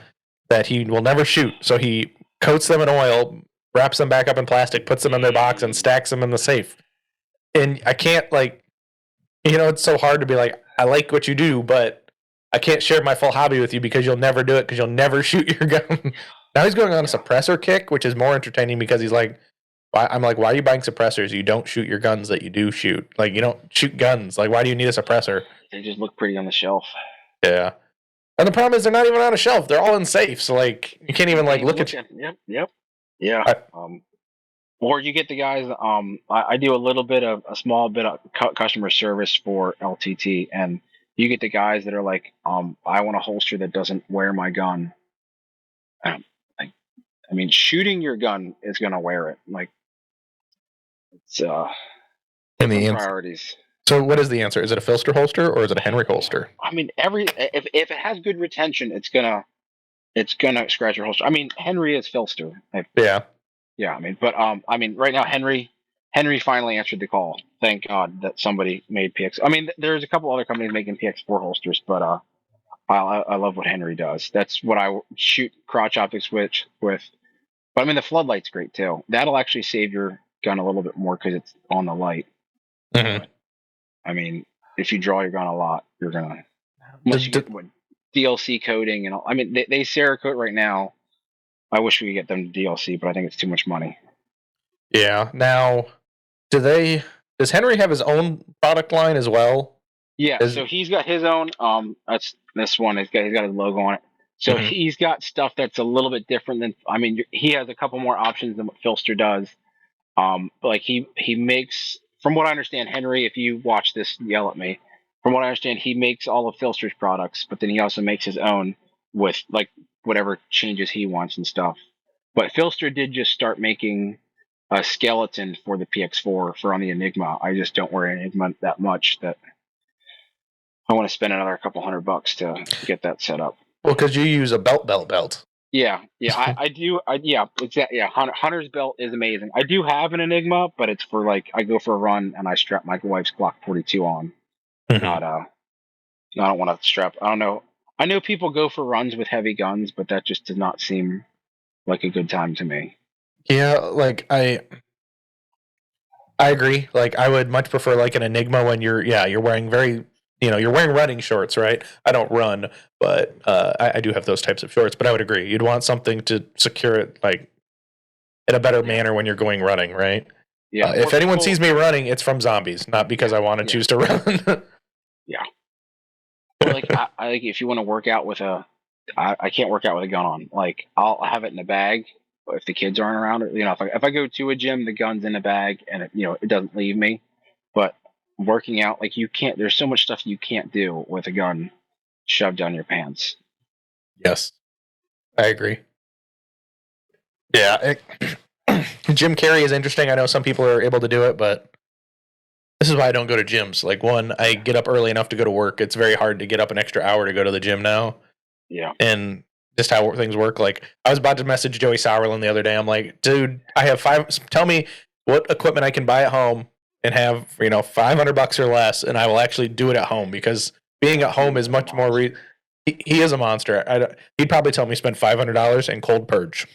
that he will never shoot. So he coats them in oil, wraps them back up in plastic, puts them in their box, and stacks them in the safe. And I can't it's so hard to be like, I like what you do, but I can't share my full hobby with you because you'll never do it, because you'll never shoot your gun. Now he's going on a suppressor kick, which is more entertaining because he's like, I'm like, why are you buying suppressors? You don't shoot your guns that you do shoot. Like, you don't shoot guns. Like, why do you need a suppressor? They just look pretty on the shelf. Yeah. And the problem is they're not even on a shelf. They're all in safes. So, like, you can't even look at. Yep. Yeah. Or you get the guys. I do a small bit of customer service for LTT, and you get the guys that are like, I want a holster that doesn't wear my gun. I mean, shooting your gun is gonna wear it. Like, it's different priorities. So what is the answer? Is it a Filster holster or is it a Henry holster? I mean, if it has good retention, it's gonna scratch your holster. I mean, Henry is Filster. Yeah. I mean, but right now Henry finally answered the call. Thank God that somebody made PX. I mean, there's a couple other companies making PX4 holsters, but I love what Henry does. That's what I shoot crotch optics with. But I mean, the floodlight's great too. That'll actually save your gun a little bit more because it's on the light. Mm-hmm. I mean, if you draw your gun a lot, you're gonna unless you get DLC coating and all. I mean, they Cerakote right now. I wish we could get them to DLC, but I think it's too much money. Yeah. Now, does Henry have his own product line as well? Yeah. So he's got his own. That's this one. He's got his logo on it. So he's got stuff that's a little bit different than. I mean, he has a couple more options than what Filster does. Like he makes. From what I understand, Henry, if you watch this, yell at me. From what I understand, he makes all of Filster's products, but then he also makes his own with like whatever changes he wants and stuff. But Filster did just start making a skeleton for the PX4 for on the Enigma. I just don't wear Enigma that much that I want to spend another couple $100 to get that set up. Well, because you use a belt. Yeah, I do. Exactly. Yeah, Hunter's belt is amazing. I do have an Enigma, but it's for like I go for a run and I strap my wife's Glock 42 on. Not I don't want to strap. I don't know. I know people go for runs with heavy guns, but that just does not seem like a good time to me. Yeah, like I agree. Like, I would much prefer like an Enigma when you're wearing you're wearing running shorts, right? I don't run, but I do have those types of shorts. But I would agree, you'd want something to secure it like in a better manner when you're going running, right? Yeah. If anyone sees me running, it's from zombies, not because I want to choose to run. Yeah. Or like I like if you want to work out with I can't work out with a gun on. Like I'll have it in a bag if the kids aren't around, or, if I go to a gym, the gun's in a bag and it doesn't leave me. But working out, like you can't. There's so much stuff you can't do with a gun shoved down your pants. Yes, I agree. Yeah, Jim Carrey is interesting. I know some people are able to do it, but this is why I don't go to gyms. Like, one, I get up early enough to go to work. It's very hard to get up an extra hour to go to the gym now. Yeah. And just how things work. Like, I was about to message Joey Sauerland the other day. I'm like, dude, I have tell me what equipment I can buy at home and have, $500 or less, and I will actually do it at home, because being at home is much more. He is a monster. He'd probably tell me spend $500 and cold purge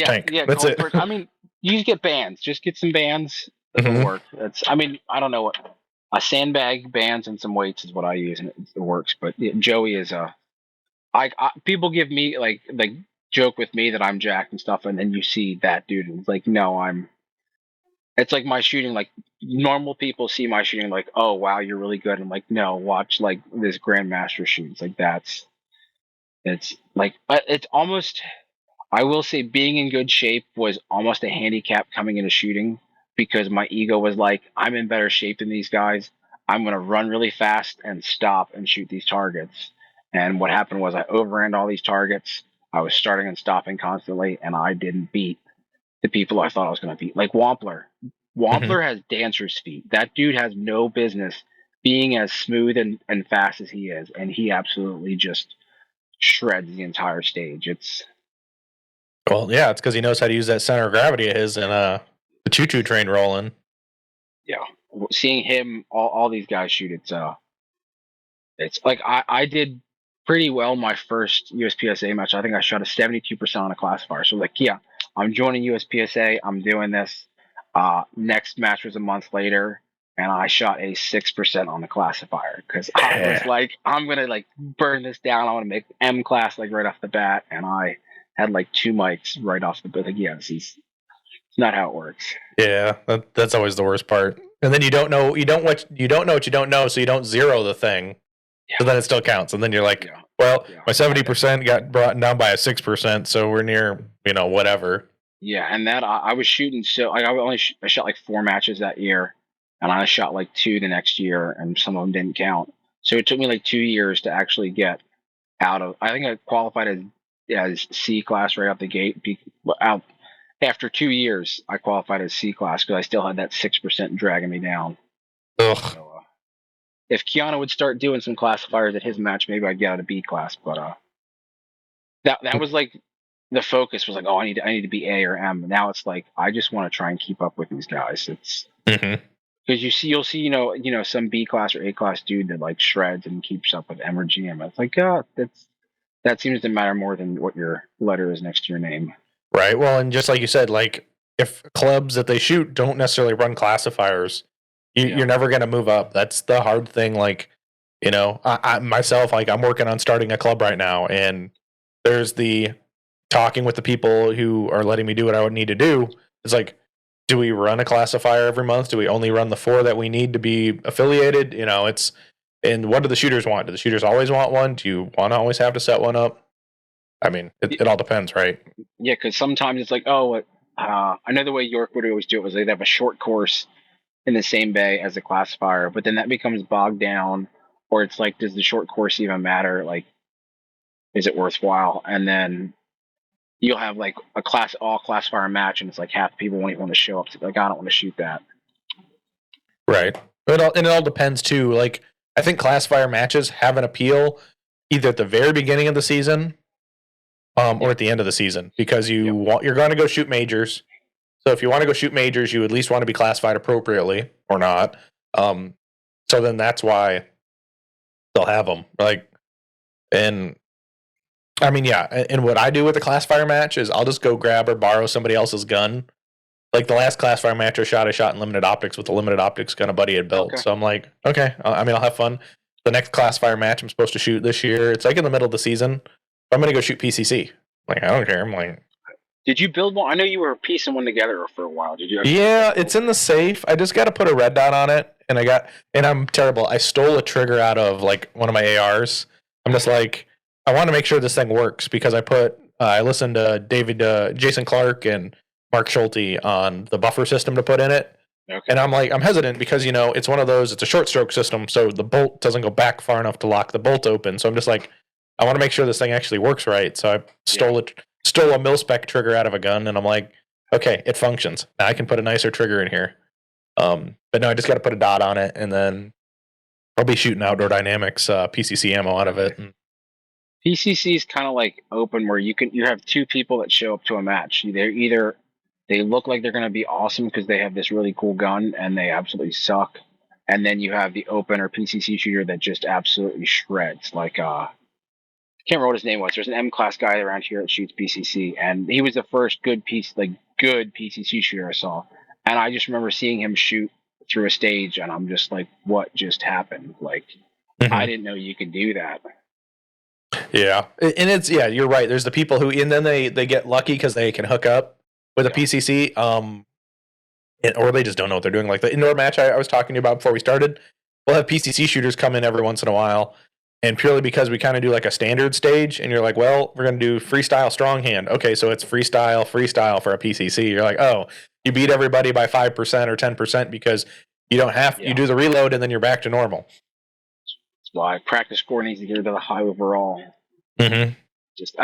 tank. Yeah, That's it. I mean, you just get bands. Just get some bands. That'll work. I don't know what a sandbag, bands, and some weights is what I use, and it works. But Joey is people give me like joke with me that I'm jacked and stuff, and then you see that dude, and it's like, no, It's like my shooting. Like normal people see my shooting, like, oh wow, you're really good. I'm like, no, watch like this grandmaster shoots. Like it's almost. I will say being in good shape was almost a handicap coming into shooting, because my ego was like, I'm in better shape than these guys. I'm going to run really fast and stop and shoot these targets. And what happened was I overran all these targets. I was starting and stopping constantly, and I didn't beat the people I thought I was going to beat. Like Wampler. Wampler has dancer's feet. That dude has no business being as smooth and fast as he is. And he absolutely just shreds the entire stage. Well, yeah, it's because he knows how to use that center of gravity of his and the choo-choo train rolling. Yeah, seeing him, all these guys shoot, it's like I did pretty well my first USPSA match. I think I shot a 72% on a classifier. So like, yeah, I'm joining USPSA. I'm doing this. Next match was a month later, and I shot a 6% on the classifier, because I was like, I'm gonna like burn this down. I want to make M class like right off the bat, and I had like 2 mics right off the bat. Like, yes, it's not how it works. Yeah, that's always the worst part. And then you don't know what you don't know, so you don't zero the thing. Yeah. So then it still counts. And then you're like, my 70% got brought down by a 6%, so we're near, whatever. Yeah, and that I was shooting, so I shot like 4 matches that year, and I shot like 2 the next year, and some of them didn't count. So it took me like 2 years to actually get out of. I think I qualified as C class right out the gate. After 2 years, I qualified as C class because I still had that 6% dragging me down. Ugh. So, if Keanu would start doing some classifiers at his match, maybe I'd get out of B class. But that was like. The focus was like, oh, I need to be A or M. Now it's like, I just want to try and keep up with these guys. It's because you'll see, some B class or A class dude that like shreds and keeps up with M or GM. It's like, that seems to matter more than what your letter is next to your name. Right. Well, and just like you said, like if clubs that they shoot don't necessarily run classifiers, you're never going to move up. That's the hard thing. Like, I myself, like I'm working on starting a club right now, and there's the talking with the people who are letting me do what I would need to do. It's like, do we run a classifier every month? Do we only run the 4 that we need to be affiliated? And what do the shooters want? Do the shooters always want one? Do you want to always have to set one up? I mean, it all depends, right? Yeah, because sometimes it's like, I know the way York would always do it was they'd have a short course in the same bay as the classifier, but then that becomes bogged down, or it's like, does the short course even matter? Like, is it worthwhile? And then you'll have like all classifier match, and it's like half the people won't even want to show up. So like, I don't want to shoot that. Right. It all depends too. Like, I think classifier matches have an appeal either at the very beginning of the season, or at the end of the season, because you're going to go shoot majors. So if you want to go shoot majors, you at least want to be classified appropriately or not. So then that's why they'll have them. Like, and I mean, yeah. And what I do with a classifier match is I'll just go grab or borrow somebody else's gun. Like the last classifier match I shot in limited optics with the limited optics gun a buddy had built. Okay. So I'm like, okay, I'll have fun. The next classifier match I'm supposed to shoot this year, it's like in the middle of the season. I'm going to go shoot PCC. Like, I don't care. I'm like, did you build one? I know you were piecing one together for a while. Did you? Yeah, it's in the safe. I just got to put a red dot on it, and I'm terrible. I stole a trigger out of like one of my ARs. I'm just like, I want to make sure this thing works because I put I listened to Jason Clark and Mark Schulte on the buffer system to put in it. Okay. And I'm hesitant because, it's one of those, it's a short stroke system. So the bolt doesn't go back far enough to lock the bolt open. So I'm just like, I want to make sure this thing actually works right. So I stole a mil-spec trigger out of a gun, and I'm like, okay, it functions. Now I can put a nicer trigger in here. But no, I just got to put a dot on it, and then I'll be shooting Outdoor Dynamics PCC ammo out of it. PCC is kind of like open, where you have two people that show up to a match. They look like they're going to be awesome because they have this really cool gun, and they absolutely suck. And then you have the open or PCC shooter that just absolutely shreds. Like I can't remember what his name was. There's an M class guy around here that shoots PCC, and he was the first good PCC shooter I saw. And I just remember seeing him shoot through a stage, and I'm just like, what just happened? Like, I didn't know you could do that. Yeah, and you're right. There's the people who, and then they get lucky because they can hook up with a PCC, or they just don't know what they're doing. Like the indoor match I was talking to you about before we started, we'll have PCC shooters come in every once in a while, and purely because we kind of do like a standard stage, and you're like, well, we're going to do freestyle strong hand. Okay, so it's freestyle for a PCC. You're like, oh, you beat everybody by 5% or 10% because you don't have you do the reload and then you're back to normal. That's why practice score needs to get to the high overall. Mm-hmm.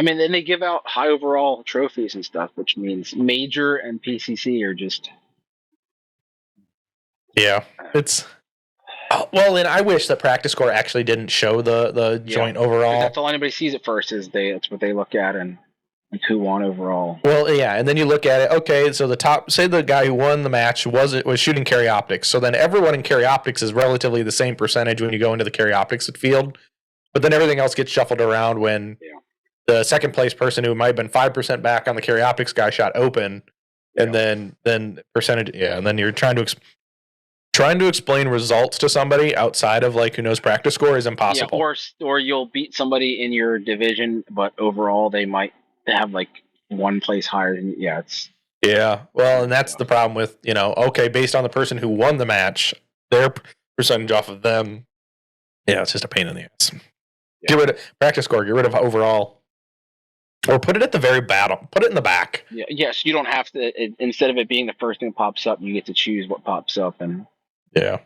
Then they give out high overall trophies and stuff, which means major and PCC are just. Yeah, it's. Well, and I wish that practice score actually didn't show the joint overall. That's all anybody sees at first that's what they look at and who won overall. Well, yeah, and then you look at it. Okay, so say the guy who won the match was shooting carry optics. So then everyone in carry optics is relatively the same percentage when you go into the carry optics field, but then everything else gets shuffled around when the second place person who might have been 5% back on the carry optics guy shot open, and then percentage. Yeah, and then you're trying to explain results to somebody outside of like who knows practice score is impossible. Yeah, or you'll beat somebody in your division, but overall they might have like one place higher than you. Yeah. Well, and that's the problem with based on the person who won the match, their percentage off of them. Yeah, it's just a pain in the ass. Yeah. Get rid of practice score. Get rid of overall, or put it at the very bottom. Put it in the back. Yeah. Yes, you don't have to. Instead of it being the first thing that pops up, you get to choose what pops up and. Yeah.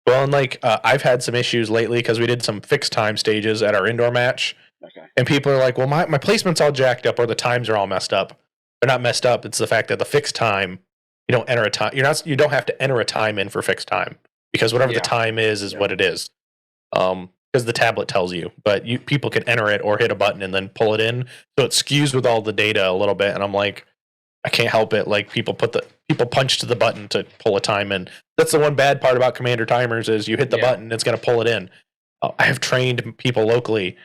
Well, and I've had some issues lately because we did some fixed time stages at our indoor match. Okay. And people are like, well, my placement's all jacked up or the times are all messed up. They're not messed up. It's the fact that the fixed time, you don't enter a time. You don't have to enter a time in for fixed time because whatever the time is what it is. Because the tablet tells you, but people can enter it or hit a button and then pull it in. So it skews with all the data a little bit. And I'm like, I can't help it. Like people punch to the button to pull a time in. That's the one bad part about commander timers is you hit the button, it's going to pull it in. I have trained people locally.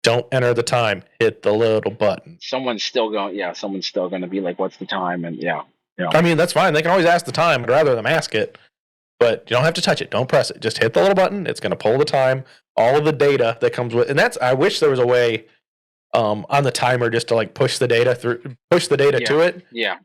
Don't enter the time. Hit the little button. Someone's still going to be like, "What's the time?" And I mean, that's fine. They can always ask the time. I'd rather them ask it, but you don't have to touch it. Don't press it. Just hit the little button. It's going to pull the time. All of the data that comes with, and I wish there was a way on the timer just to like push the data to it. Yeah.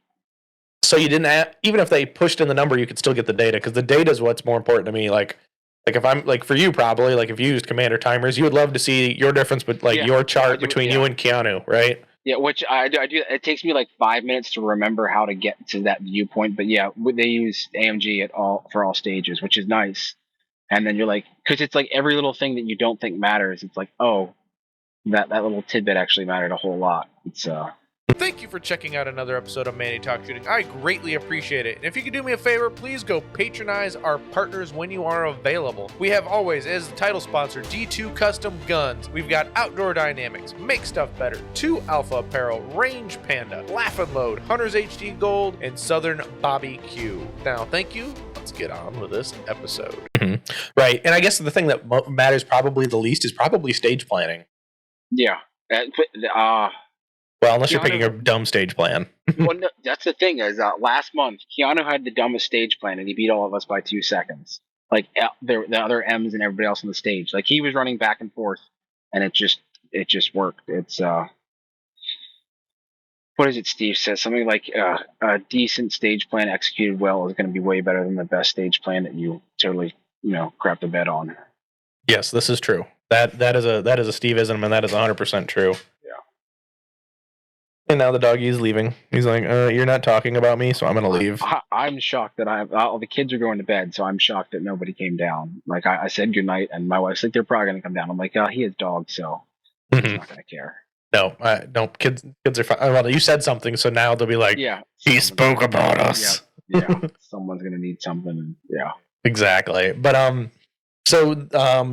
So you didn't even if they pushed in the number, you could still get the data because the data is what's more important to me. Like if I'm like for you probably like if you used commander timers, you would love to see your difference, but your chart between you and Keanu, right? Yeah, which I do. It takes me like 5 minutes to remember how to get to that viewpoint. But yeah, they use AMG for all stages, which is nice. And then you're like, because it's like every little thing that you don't think matters. It's like, oh, that little tidbit actually mattered a whole lot. It's Thank you for checking out another episode of Manny Talks Shooting. I greatly appreciate it. And if you could do me a favor, please go patronize our partners when you are available. We have always, as the title sponsor, D2 Custom Guns. We've got Outdoor Dynamics, Make Stuff Better, 2 Alpha Apparel, Range Panda, Laugh and Load, Hunter's HD Gold, and Southern Bobby Q. Now, thank you. Let's get on with this episode. Mm-hmm. Right. And I guess the thing that matters probably the least is probably stage planning. Yeah. Well, unless you're picking a dumb stage plan. Well, no, that's the thing is last month, Keanu had the dumbest stage plan and he beat all of us by 2 seconds. Like the other M's and everybody else on the stage. Like he was running back and forth and it just worked. It's what is it Steve says? Something like a decent stage plan executed well is going to be way better than the best stage plan that you totally, crap the bed on. Yes, this is true. That is a Steve-ism and that is 100% true. And now the doggy is leaving. He's like, you're not talking about me, so I'm going to leave. I'm shocked that all the kids are going to bed, so I'm shocked that nobody came down. Like, I said goodnight, and my wife's like, they're probably going to come down. I'm like, oh, he has dogs, so he's not going to care. No, kids are fine. Well, you said something, so now they'll be like, yeah, he spoke about us. Yeah, someone's going to need something. Yeah. Exactly. But, so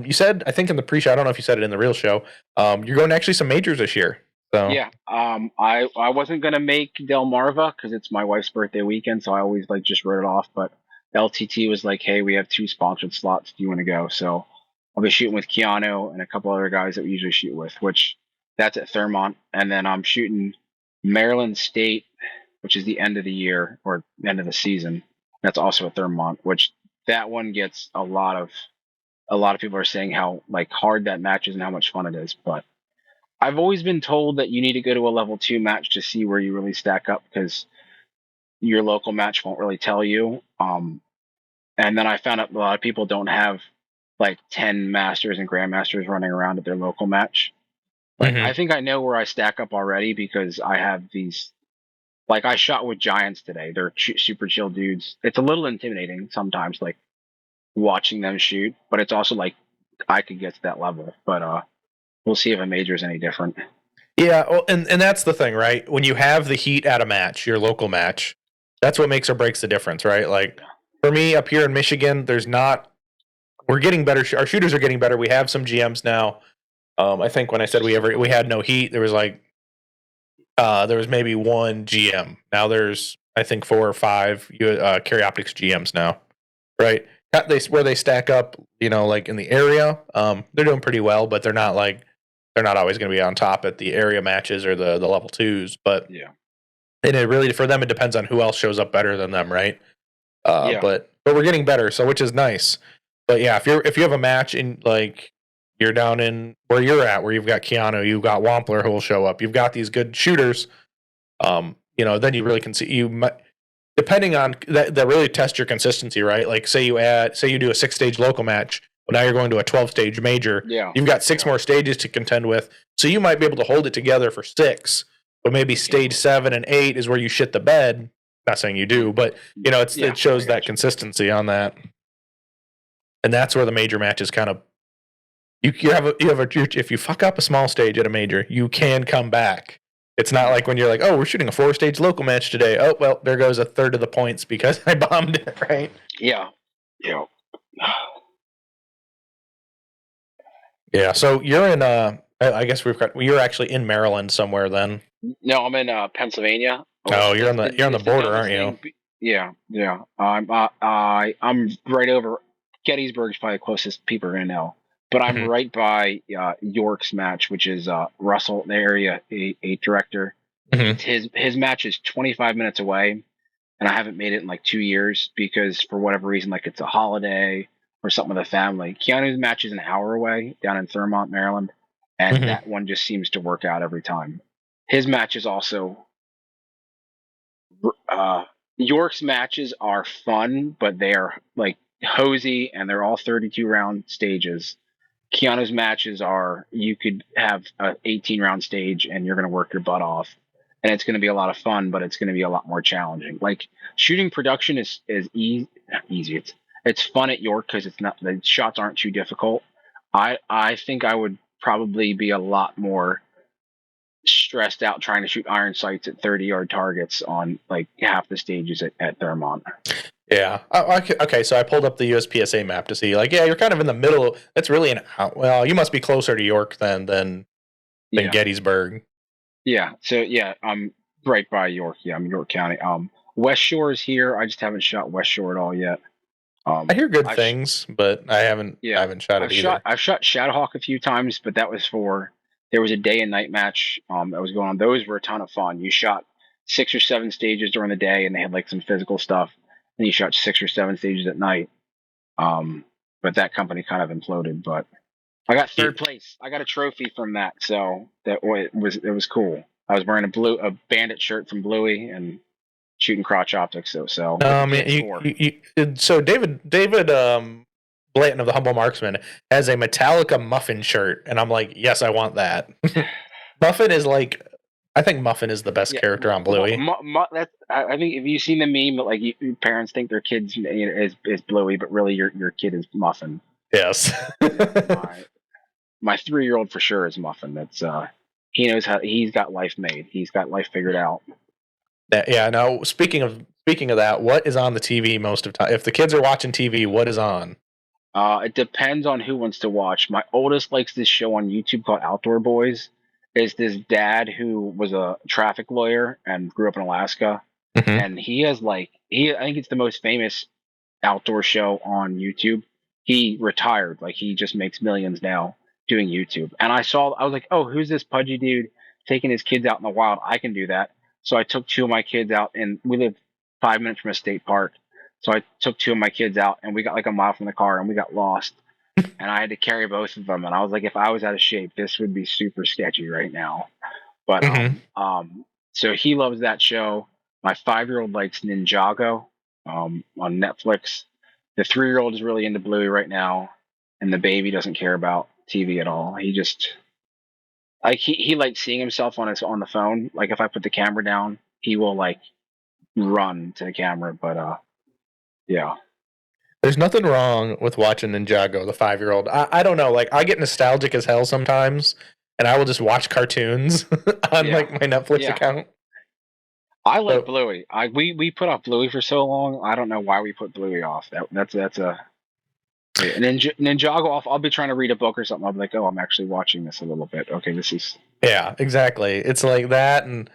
you said, I think in the pre-show, I don't know if you said it in the real show, you're going to actually some majors this year. So. Yeah, I wasn't gonna make Delmarva because it's my wife's birthday weekend, so I always like just wrote it off. But LTT was like, "Hey, we have 2 sponsored slots. Do you want to go?" So I'll be shooting with Keanu and a couple other guys that we usually shoot with, which that's at Thurmont, and then I'm shooting Maryland State, which is the end of the year or end of the season. That's also at Thurmont, which that one gets a lot of people are saying how like hard that match is and how much fun it is, but I've always been told that you need to go to a level 2 match to see where you really stack up because your local match won't really tell you. And then I found out a lot of people don't have like 10 masters and grandmasters running around at their local match. Like, I think I know where I stack up already because I have these. Like, I shot with giants today. They're super chill dudes. It's a little intimidating sometimes, like watching them shoot, but it's also like I could get to that level. But we'll see if a major is any different. Yeah, well, and that's the thing, right? When you have the heat at a match, your local match, that's what makes or breaks the difference, right? Like for me up here in Michigan, we're getting better. Our shooters are getting better. We have some GMs now. I think when I said we had no heat, there was maybe 1 GM. Now there's I think 4 or 5 Carry Optics GMs now, right? Where they stack up, like in the area, they're doing pretty well, but they're not always going to be on top at the area matches or the level 2s. But yeah, and it really for them it depends on who else shows up better than them, right? But we're getting better, so which is nice. But yeah, if you have a match in like you're down in where you're at, where you've got Keanu, you've got Wampler who will show up, you've got these good shooters, then you really can see depending on that really test your consistency, right? Like say you do a 6-stage local match, well now you're going to a 12-stage major. Yeah. You've got 6 more stages to contend with. So you might be able to hold it together for 6, but maybe stage 7 and 8 is where you shit the bed. Not saying you do, but it shows that consistency on that. And that's where the major matches kind of if you fuck up a small stage at a major, you can come back. It's not like when you're like, oh, we're shooting a 4-stage local match today. Oh, well, there goes a third of the points because I bombed it, right? Yeah. Yeah. So you're in I guess you're actually in Maryland somewhere then. No, I'm in Pennsylvania. Oh, you're on the border, aren't you? Yeah. I'm right over Gettysburg's probably the closest people are gonna know. But I'm right by York's match, which is Russell, the area 8 director. His match is 25 minutes away, and I haven't made it in like 2 years because for whatever reason, like it's a holiday or something with the family. Keanu's match is an hour away down in Thurmont, Maryland, and that one just seems to work out every time. His match is also York's matches are fun, but they are like hosey, and they're all 32 round stages. Keanu's matches are you could have an 18 round stage and you're going to work your butt off, and it's going to be a lot of fun, but it's going to be a lot more challenging. Like shooting production is easy. It's fun at York because it's not the shots aren't too difficult. I think I would probably be a lot more stressed out trying to shoot iron sights at 30-yard targets on like half the stages at Thurmont. Yeah. Okay. So I pulled up the USPSA map to see, like, yeah, you're kind of in the middle. That's really well, you must be closer to York than Gettysburg. Yeah. So yeah, I'm right by York. Yeah, I'm in York County. West Shore is here. I just haven't shot West Shore at all yet. I hear good things, but I haven't. Yeah, I haven't shot it either. I've shot Shadowhawk a few times, but that was there was a day and night match that was going on. Those were a ton of fun. You shot 6 or 7 stages during the day, and they had like some physical stuff. And you shot 6 or 7 stages at night. But that company kind of imploded. But I got 3rd place. I got a trophy from that, so it was cool. I was wearing a bandit shirt from Bluey and shooting crotch optics. So David Blanton of the Humble Marksman has a Metallica muffin shirt, and I'm like, yes, I want that. Muffin is like I think Muffin is the best character on Bluey. That's I think if you've seen the meme, like parents think their kids is Bluey, but really your kid is Muffin. Yes. My 3-year-old for sure is Muffin. That's he knows how he's got life made. He's got life figured out. Yeah. Now, speaking of that, what is on the TV most of the time? If the kids are watching TV, what is on? It depends on who wants to watch. My oldest likes this show on YouTube called Outdoor Boys. It's this dad who was a traffic lawyer and grew up in Alaska, and he has I think it's the most famous outdoor show on YouTube. He retired, like he just makes millions now doing YouTube. And I was like, oh, who's this pudgy dude taking his kids out in the wild? I can do that. So I took 2 of my kids out, and we live 5 minutes from a state park. So I took 2 of my kids out, and we got like a mile from the car, and we got lost. And I had to carry both of them. And I was like, if I was out of shape, this would be super sketchy right now. But so he loves that show. My 5-year-old likes Ninjago on Netflix. The 3-year-old is really into Bluey right now, and the baby doesn't care about TV at all. He just like he likes seeing himself on the phone. Like if I put the camera down, he will like run to the camera. But yeah. There's nothing wrong with watching Ninjago, the 5-year-old. I don't know, like I get nostalgic as hell sometimes, and I will just watch cartoons on like my Netflix account. I like Bluey. We put off Bluey for so long. I don't know why we put Bluey off. That's a Ninjago. I'll be trying to read a book or something. I'll be like, oh, I'm actually watching this a little bit. Okay, this is exactly. It's like that, and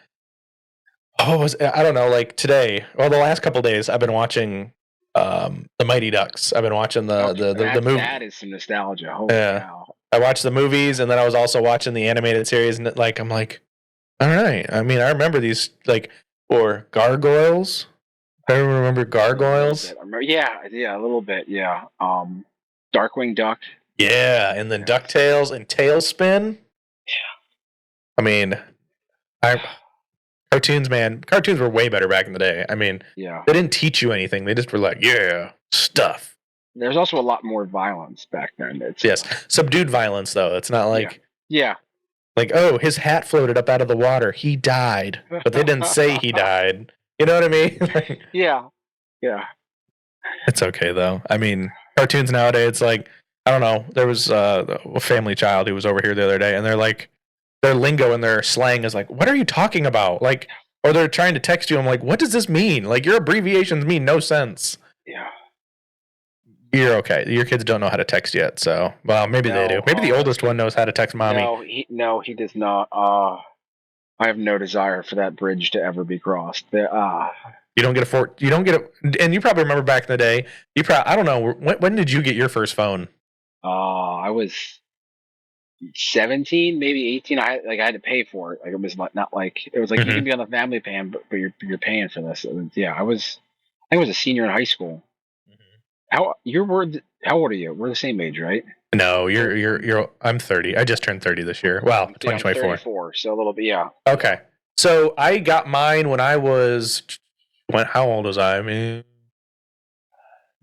I don't know. Like today, the last couple of days, I've been watching the Mighty Ducks. I've been watching the movie. That is some nostalgia. Holy cow. I watched the movies, and then I was also watching the animated series, and like I'm like, all right. I mean, I remember these or Gargoyles. I remember Gargoyles. Yeah, a little bit. Yeah. Darkwing Duck. Yeah, and then DuckTales and Tailspin. Yeah. I mean, cartoons, man. Cartoons were way better back in the day. I mean, they didn't teach you anything. They just were like, stuff. There's also a lot more violence back then. Subdued violence, though. It's not like... Yeah. Like, oh, his hat floated up out of the water. He died. But they didn't say he died. You know what I mean? Yeah. It's okay, though. I mean, cartoons nowadays, it's like, I don't know. There was a family child who was over here the other day, and they're like, their lingo and their slang is like, what are you talking about? Like, or they're trying to text you. I'm like, what does this mean? Like, your abbreviations mean no sense. Yeah. You're okay. Your kids don't know how to text yet, so well, maybe they do. Maybe the oldest one knows how to text mommy. No, he does not. I have no desire for that bridge to ever be crossed. You don't get and you probably remember back in the day. I don't know. When did you get your first phone? I was 17, maybe 18. I had to pay for it. Like it was not like it was like you can be on the family plan, but you're paying for this. I was a senior in high school. How old are you? We're the same age, right? No, you're. I'm 30. I just turned 30 this year. Wow, 2024. 34, so a little bit, yeah. Okay, so I got mine when I was. How old was I? I mean,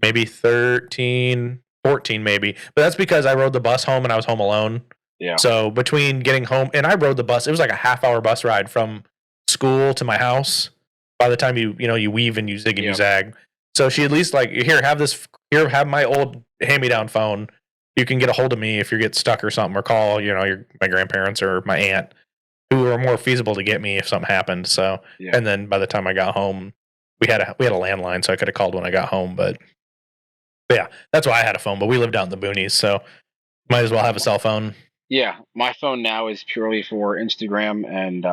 maybe 13, 14, maybe. But that's because I rode the bus home and I was home alone. Yeah. So between getting home and I rode the bus, it was like a half-hour bus ride from school to my house. By the time you weave and you zig and you zag. So she at least like, have my old hand-me-down phone. You can get a hold of me if you get stuck or something, or call, my grandparents or my aunt, who are more feasible to get me if something happened. So, and then by the time I got home, we had a landline, so I could have called when I got home. But yeah, that's why I had a phone. But we lived out in the boonies, so might as well have a cell phone. Yeah, my phone now is purely for Instagram and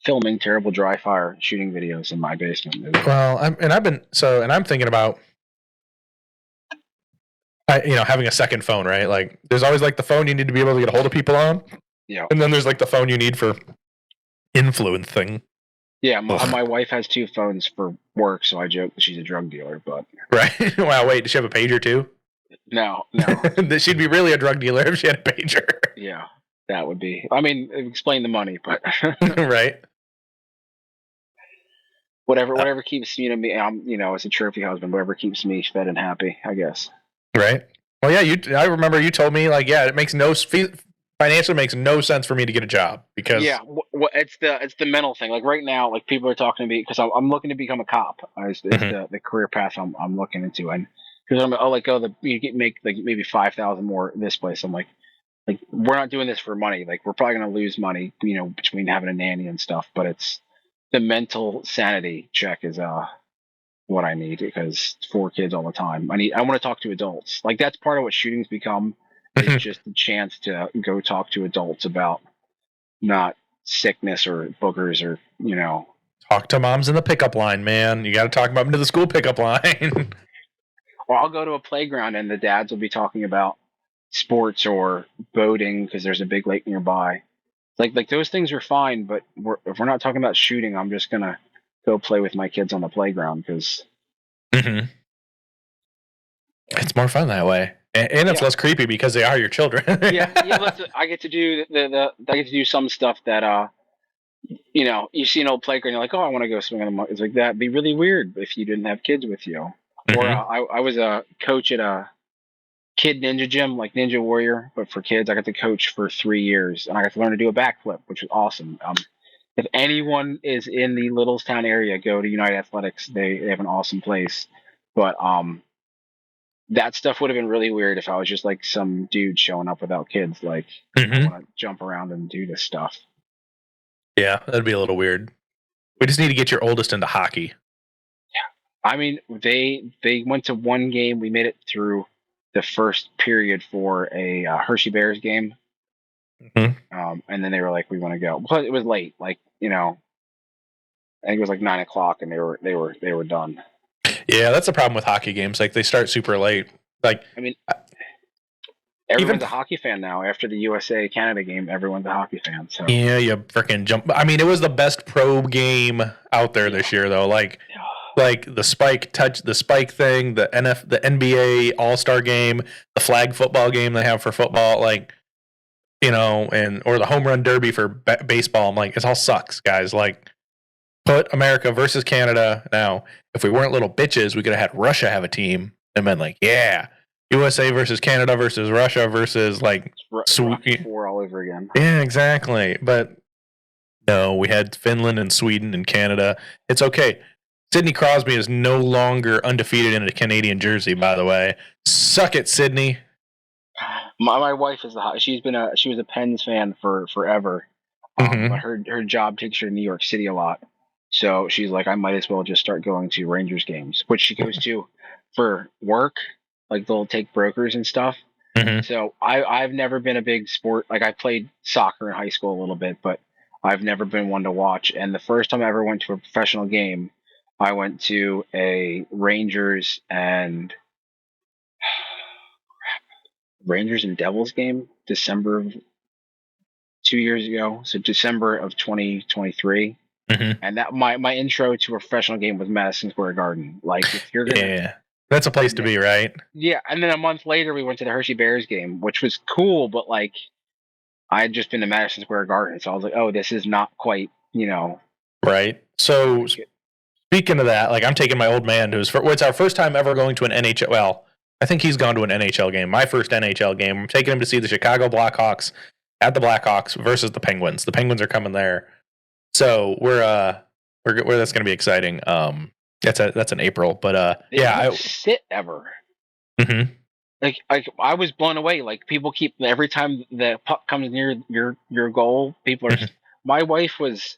filming terrible dry fire shooting videos in my basement. Well, I'm thinking about, having a second phone, right? Like, there's always like the phone you need to be able to get a hold of people on. Yeah. And then there's like the phone you need for influencing. Yeah, my wife has 2 phones for work, so I joke that she's a drug dealer, but. Right. Wow, wait, does she have a pager too? No. She'd be really a drug dealer if she had a pager. Yeah, that would be. I mean, explain the money, but. Right. Whatever keeps me, as a trophy husband, whatever keeps me fed and happy, I guess. Right. Well, yeah. I remember you told me, like, yeah, it makes no financially makes no sense for me to get a job because it's the mental thing. Like right now, like people are talking to me because I'm looking to become a cop. It's the career path I'm looking into, and because you get make like maybe 5,000 more this place. I'm like we're not doing this for money. Like we're probably gonna lose money, between having a nanny and stuff. But it's the mental sanity check is what I need because 4 kids all the time. I want to talk to adults. Like that's part of what shooting's become. Is just the chance to go talk to adults about not sickness or boogers or talk to moms in the pickup line, man. You got to talk about them to the school pickup line. Or I'll go to a playground and the dads will be talking about sports or boating because there's a big lake nearby. Like those things are fine, but if we're not talking about shooting, I'm just gonna go play with my kids on the playground because it's more fun that way. And it's less creepy because they are your children. I get to do I get to do some stuff that you see an old playground, you're like, oh, I want to go swing on the monkey. It's like that'd be really weird if you didn't have kids with you. Or I was a coach at a kid ninja gym, like Ninja Warrior, but for kids. I got to coach for 3 years, and I got to learn to do a backflip, which was awesome. If anyone is in the Littlestown area, go to United Athletics. They have an awesome place, but that stuff would have been really weird if I was just like some dude showing up without kids. Like I want to jump around and do this stuff. Yeah, that'd be a little weird. We just need to get your oldest into hockey. Yeah, I mean they went to one game. We made it through the first period for a Hershey Bears game, and then they were like, "We want to go." But it was late, like I think it was like 9 o'clock, and they were done. Yeah, that's the problem with hockey games. Like they start super late. Like I mean, everyone's a hockey fan now. After the USA Canada game, everyone's a hockey fan. So yeah, you freaking jump. I mean, it was the best pro game out there this year, though. Like the spike thing, the NBA All-Star game, the flag football game they have for football, like or the home run derby for baseball. I'm like, it all sucks, guys. Like, put America versus Canada. Now, if we weren't little bitches, we could have had Russia have a team and been like, yeah, USA versus Canada versus Russia versus like Rocky IV all over again. Yeah, exactly. But no, we had Finland and Sweden and Canada. It's okay. Sidney Crosby is no longer undefeated in a Canadian jersey, by the way. Suck it, Sidney. My wife she was a Pens fan for forever. But her job takes her to New York City a lot. So she's like, I might as well just start going to Rangers games, which she goes to for work. Like they'll take brokers and stuff. So I've never been a big sport. Like I played soccer in high school a little bit, but I've never been one to watch. And the first time I ever went to a professional game, I went to a Rangers and Devils game, December of 2 years ago. So December of 2023. And that my intro to a professional game was Madison Square Garden. Like if you're gonna, that's a place to be, right? Yeah, and then a month later we went to the Hershey Bears game, which was cool, but like I had just been to Madison Square Garden, so I was like, oh, this is not quite, right. So speaking of that, like I'm taking my old man to it's our first time ever going to an NHL. Well, I think he's gone to an NHL game. My first NHL game. I'm taking him to see the Chicago Blackhawks at the Blackhawks versus the Penguins. The Penguins are coming there. So we're that's going to be exciting. That's in April, but I sit ever. Like I was blown away. Like people keep every time the puck comes near your goal, people are. My wife was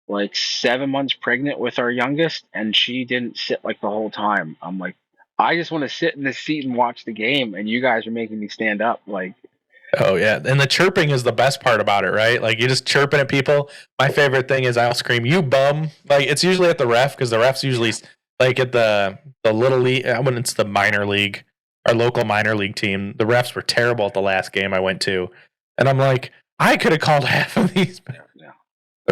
like 7 months pregnant with our youngest, and she didn't sit like the whole time. I'm like, I just want to sit in the seat and watch the game, and you guys are making me stand up. Like. Oh yeah, and the chirping is the best part about it, right? Like you just chirping at people. My favorite thing is I'll scream, "You bum!" Like it's usually at the ref because the refs usually like at the little league when it's the minor league, our local minor league team. The refs were terrible at the last game I went to, and I'm like, I could have called half of these.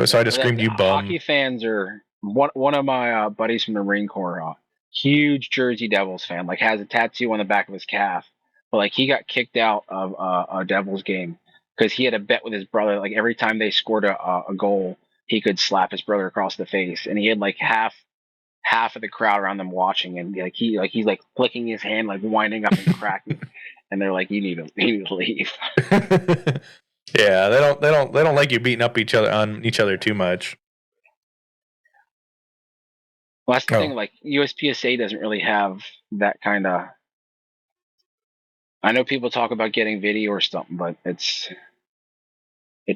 So I just screamed, "You bum!" Hockey fans are one of my buddies from the Marine Corps, huge Jersey Devils fan. Like has a tattoo on the back of his calf. But like he got kicked out of a Devils game because he had a bet with his brother. Like every time they scored a goal, he could slap his brother across the face, and he had like half of the crowd around them watching, and he's like flicking his hand, like winding up and cracking. and they're like, you need to leave. Yeah, they don't like you beating up each other too much. Well, that's the thing. Like USPSA doesn't really have that kind of. I know people talk about getting video or something, but it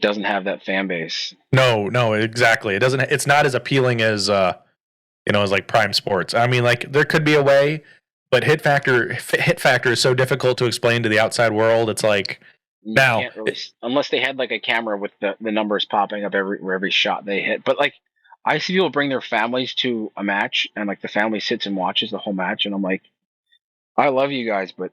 doesn't have that fan base. No, exactly. It doesn't. It's not as appealing as as like Prime Sports. I mean, like there could be a way, but hit factor is so difficult to explain to the outside world. It's like now can't really, unless they had like a camera with the numbers popping up every shot they hit. But like I see people bring their families to a match, and like the family sits and watches the whole match, and I'm like, I love you guys, but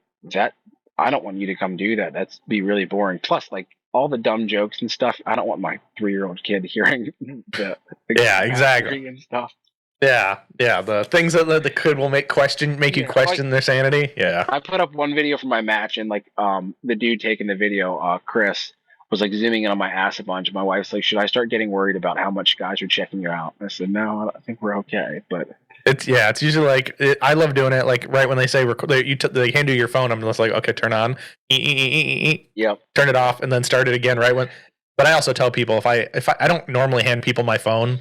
I don't want you to come do that. That's be really boring. Plus, like all the dumb jokes and stuff, I don't want my 3-year-old kid hearing the yeah, exactly and stuff. Yeah, the things that the kid will make you question their sanity. Yeah, I put up one video for my match, and like the dude taking the video, Chris, was like zooming in on my ass a bunch. My wife's like, "Should I start getting worried about how much guys are checking you out?" I said, "No, I think we're okay." But it's usually like I love doing it. Like right when they say they hand you your phone, I'm just like, okay, turn on, yep, turn it off, and then start it again right when. But I also tell people if I don't normally hand people my phone.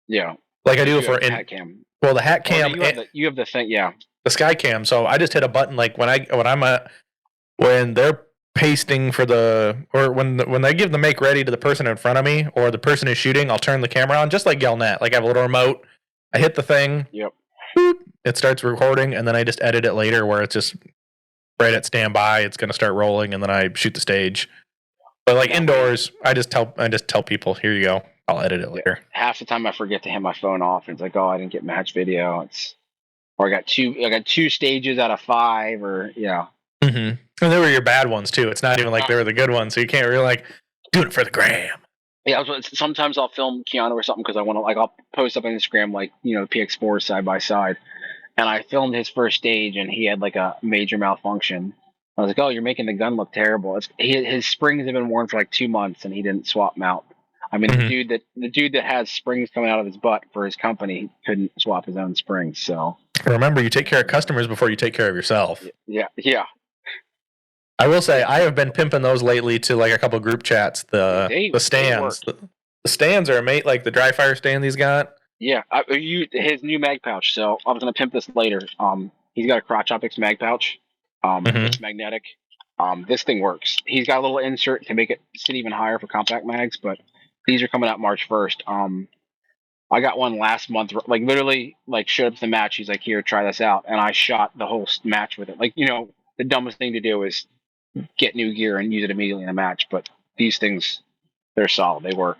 Yeah. Like I do for the hat cam. Well, the hat cam. You have the thing, yeah. The sky cam. So I just hit a button like when they're pasting for when they give the make ready to the person in front of me or the person who's shooting, I'll turn the camera on just like Yellnet. Like I have a little remote. I hit the thing. Yep. Boop, it starts recording, and then I just edit it later where it's just right at standby. It's going to start rolling, and then I shoot the stage. But like indoors, I just tell people, here you go. I'll edit it later. Half the time I forget to hand my phone off. And it's like, oh, I didn't get match video. Or I got two stages out of 5, or yeah. Mm-hmm. And they were your bad ones too. It's not even like they were the good ones, so you can't really like doing it for the gram. Yeah, sometimes I'll film Keanu or something because I want to. Like I'll post up on Instagram like PX4 side by side, and I filmed his first stage and he had like a major malfunction. I was like, oh, you're making the gun look terrible. His springs have been worn for like 2 months and he didn't swap them out. I mean, the dude that has springs coming out of his butt for his company couldn't swap his own springs. So remember, you take care of customers before you take care of yourself. Yeah. I will say I have been pimping those lately to like a couple of group chats. The stands, the stands are amazing. Like the dry fire stand he's got. Yeah, his new mag pouch. So I was gonna pimp this later. He's got a crotch optics mag pouch. It's magnetic. This thing works. He's got a little insert to make it sit even higher for compact mags, but these are coming out March 1st. I got one last month, like literally, like showed up to the match. He's like, "Here, try this out," and I shot the whole match with it. Like, the dumbest thing to do is get new gear and use it immediately in a match. But these things, they're solid. They work.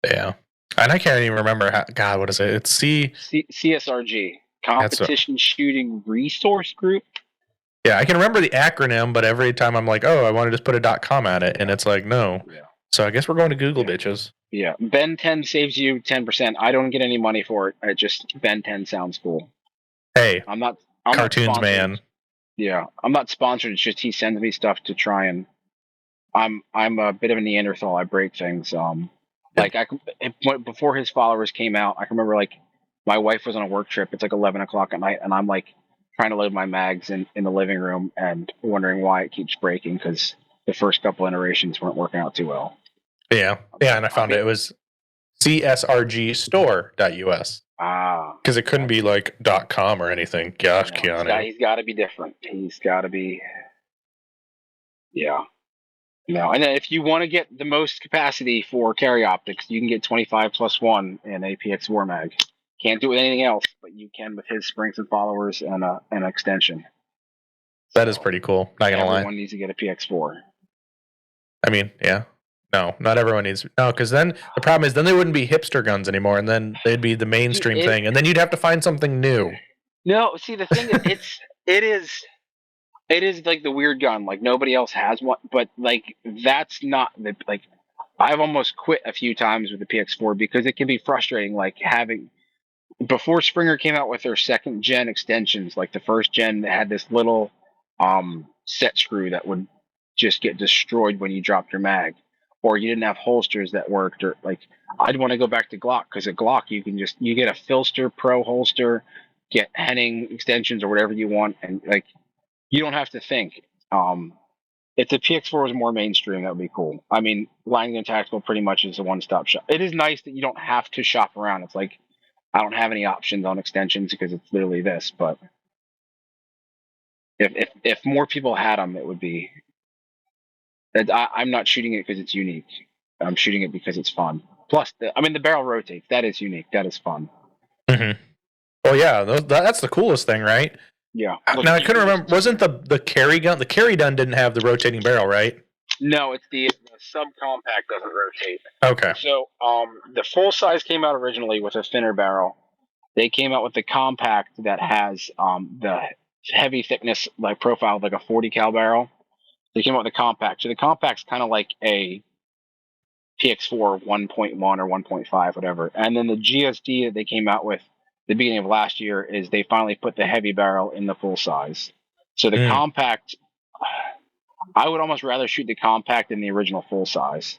Yeah, and I can't even remember God, what is it? It's CSRG, Competition Shooting Resource Group. Yeah, I can remember the acronym, but every time I'm like, oh, I want to just put .com at it, and it's like, no. Yeah. So I guess we're going to Google, bitches. Yeah, Ben 10 saves you 10%. I don't get any money for it. It just Ben 10 sounds cool. Hey, I'm cartoons, not man. Yeah, I'm not sponsored. It's just he sends me stuff to try and. I'm a bit of a Neanderthal. I break things. Like before his followers came out, I can remember like my wife was on a work trip. It's like 11 o'clock at night, and I'm like trying to load my mags in the living room and wondering why it keeps breaking because the first couple iterations weren't working out too well. Yeah, and I found it was csrgstore.us. Because it couldn't be like .com or anything. Gosh, Keanu. He's got to be different. He's got to be. Yeah. No, and then if you want to get the most capacity for carry optics, you can get 25+1 in APX War Mag. Can't do it with anything else, but you can with his springs and followers and an extension. That is pretty cool. Not gonna lie. Everyone needs to get a PX4. I mean, yeah. No, not everyone needs. No, because then the problem is then they wouldn't be hipster guns anymore, and then they'd be the mainstream thing, and then you'd have to find something new. No, see the thing is, it is like the weird gun. Like nobody else has one, but like that's not the like. I've almost quit a few times with the PX4 because it can be frustrating. Like having before Springer came out with their second gen extensions, like the first gen had this little set screw that would just get destroyed when you dropped your mag, or you didn't have holsters that worked, or like I'd want to go back to Glock because at Glock you get a Filster Pro holster, get Henning extensions or whatever you want, and like you don't have to think. if the PX4 was more mainstream, that would be cool. I mean, Langdon Tactical pretty much is a one-stop shop. It is nice that you don't have to shop around. It's like I don't have any options on extensions because it's literally this. But if more people had them, it would be. I'm not shooting it because it's unique. I'm shooting it because it's fun. Plus, the barrel rotates. That is unique. That is fun. Mm-hmm. Well, yeah, that's the coolest thing, right? Yeah. Now I couldn't remember. Wasn't the carry gun? The carry gun didn't have the rotating barrel, right? No, it's the subcompact doesn't rotate. Okay. So the full size came out originally with a thinner barrel. They came out with the compact that has the heavy thickness like profile of like a 40 cal barrel. They came out with the compact. So the compact's kind of like a PX4 1.1 or 1.5, whatever. And then the GSD that they came out with the beginning of last year is they finally put the heavy barrel in the full size. So the compact, I would almost rather shoot the compact than the original full size,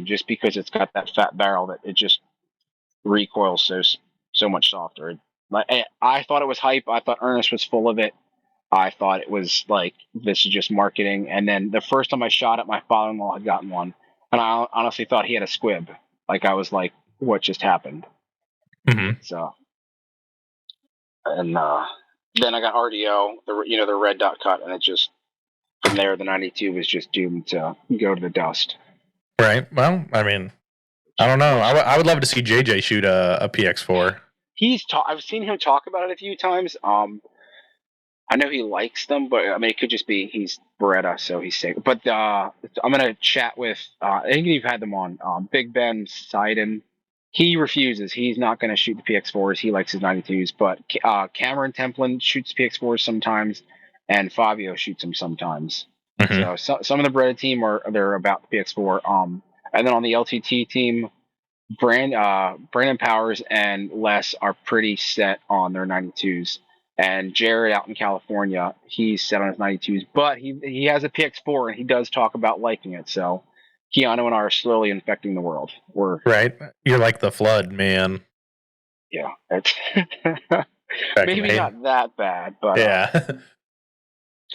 just because it's got that fat barrel that it just recoils so much softer. I thought it was hype. I thought Ernest was full of it. I thought it was like, this is just marketing. And then the first time I shot it, my father-in-law had gotten one, and I honestly thought he had a squib. Like, I was like, what just happened? Mm-hmm. So, and then I got RDO, the red dot cut, and it just, from there, the 92 was just doomed to go to the dust. Right. Well, I mean, I don't know. I would love to see JJ shoot a PX4. I've seen him talk about it a few times. I know he likes them, but I mean, it could just be he's Beretta, so he's safe. But I'm gonna chat with. I think you've had them on. Big Ben Seiden. He refuses. He's not gonna shoot the PX4s. He likes his 92s. But Cameron Templin shoots PX4s sometimes, and Fabio shoots them sometimes. Mm-hmm. So some of the Beretta team they're about the PX4. And then on the LTT team, Brandon Powers and Les are pretty set on their 92s. And Jared out in California, he's set on his 92s, but he has a PX4 and he does talk about liking it. So Keanu and I are slowly infecting the world. Right. You're like the flood, man. Yeah. It's maybe not that bad, but yeah.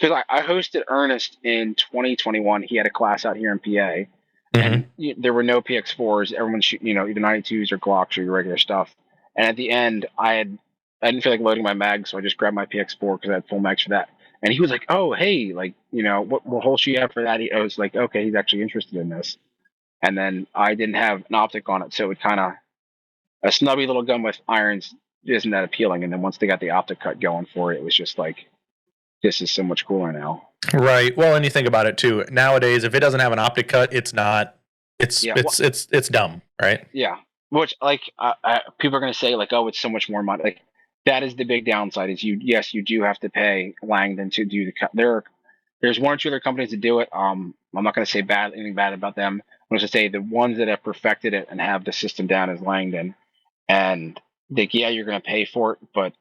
Because I hosted Ernest in 2021. He had a class out here in PA, and there were no PX4s. Everyone shoot, either 92s or Glocks or your regular stuff. And at the end, I didn't feel like loading my mag, so I just grabbed my PX4 because I had full mags for that. And he was like, "Oh, hey, like, what hole should you have for that?" I was like, "Okay, he's actually interested in this." And then I didn't have an optic on it, so it kind of a snubby little gun with irons isn't that appealing. And then once they got the optic cut going for it, it was just like, this is so much cooler now. Right. Well, and you think about it too. Nowadays, if it doesn't have an optic cut, it's not. It's dumb, right? Yeah. Which people are going to say like, oh, it's so much more money. Like, that is the big downside. Is you do have to pay Langdon to do the cut. There's one or two other companies that do it. I'm not going to say anything bad about them. I'm going to say the ones that have perfected it and have the system down is Langdon. And you're going to pay for it, but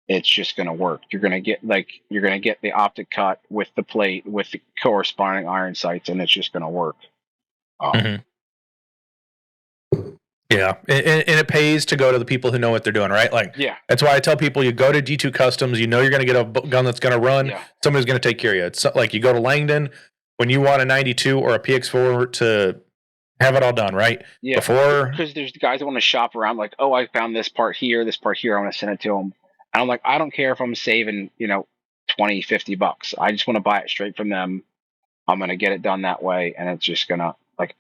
it's just going to work. You're going to get the optic cut with the plate with the corresponding iron sights, and it's just going to work. Yeah, and it pays to go to the people who know what they're doing, right? Like, yeah, that's why I tell people you go to D2 Customs. You're going to get a gun that's going to run. Yeah. Somebody's going to take care of you. It's like you go to Langdon when you want a 92 or a PX4 to have it all done, right? Yeah, because there's guys that want to shop around, like, oh, I found this part here, I want to send it to them. And I'm like, I don't care if I'm saving, $20-$50. I just want to buy it straight from them. I'm going to get it done that way. And it's just going to, like,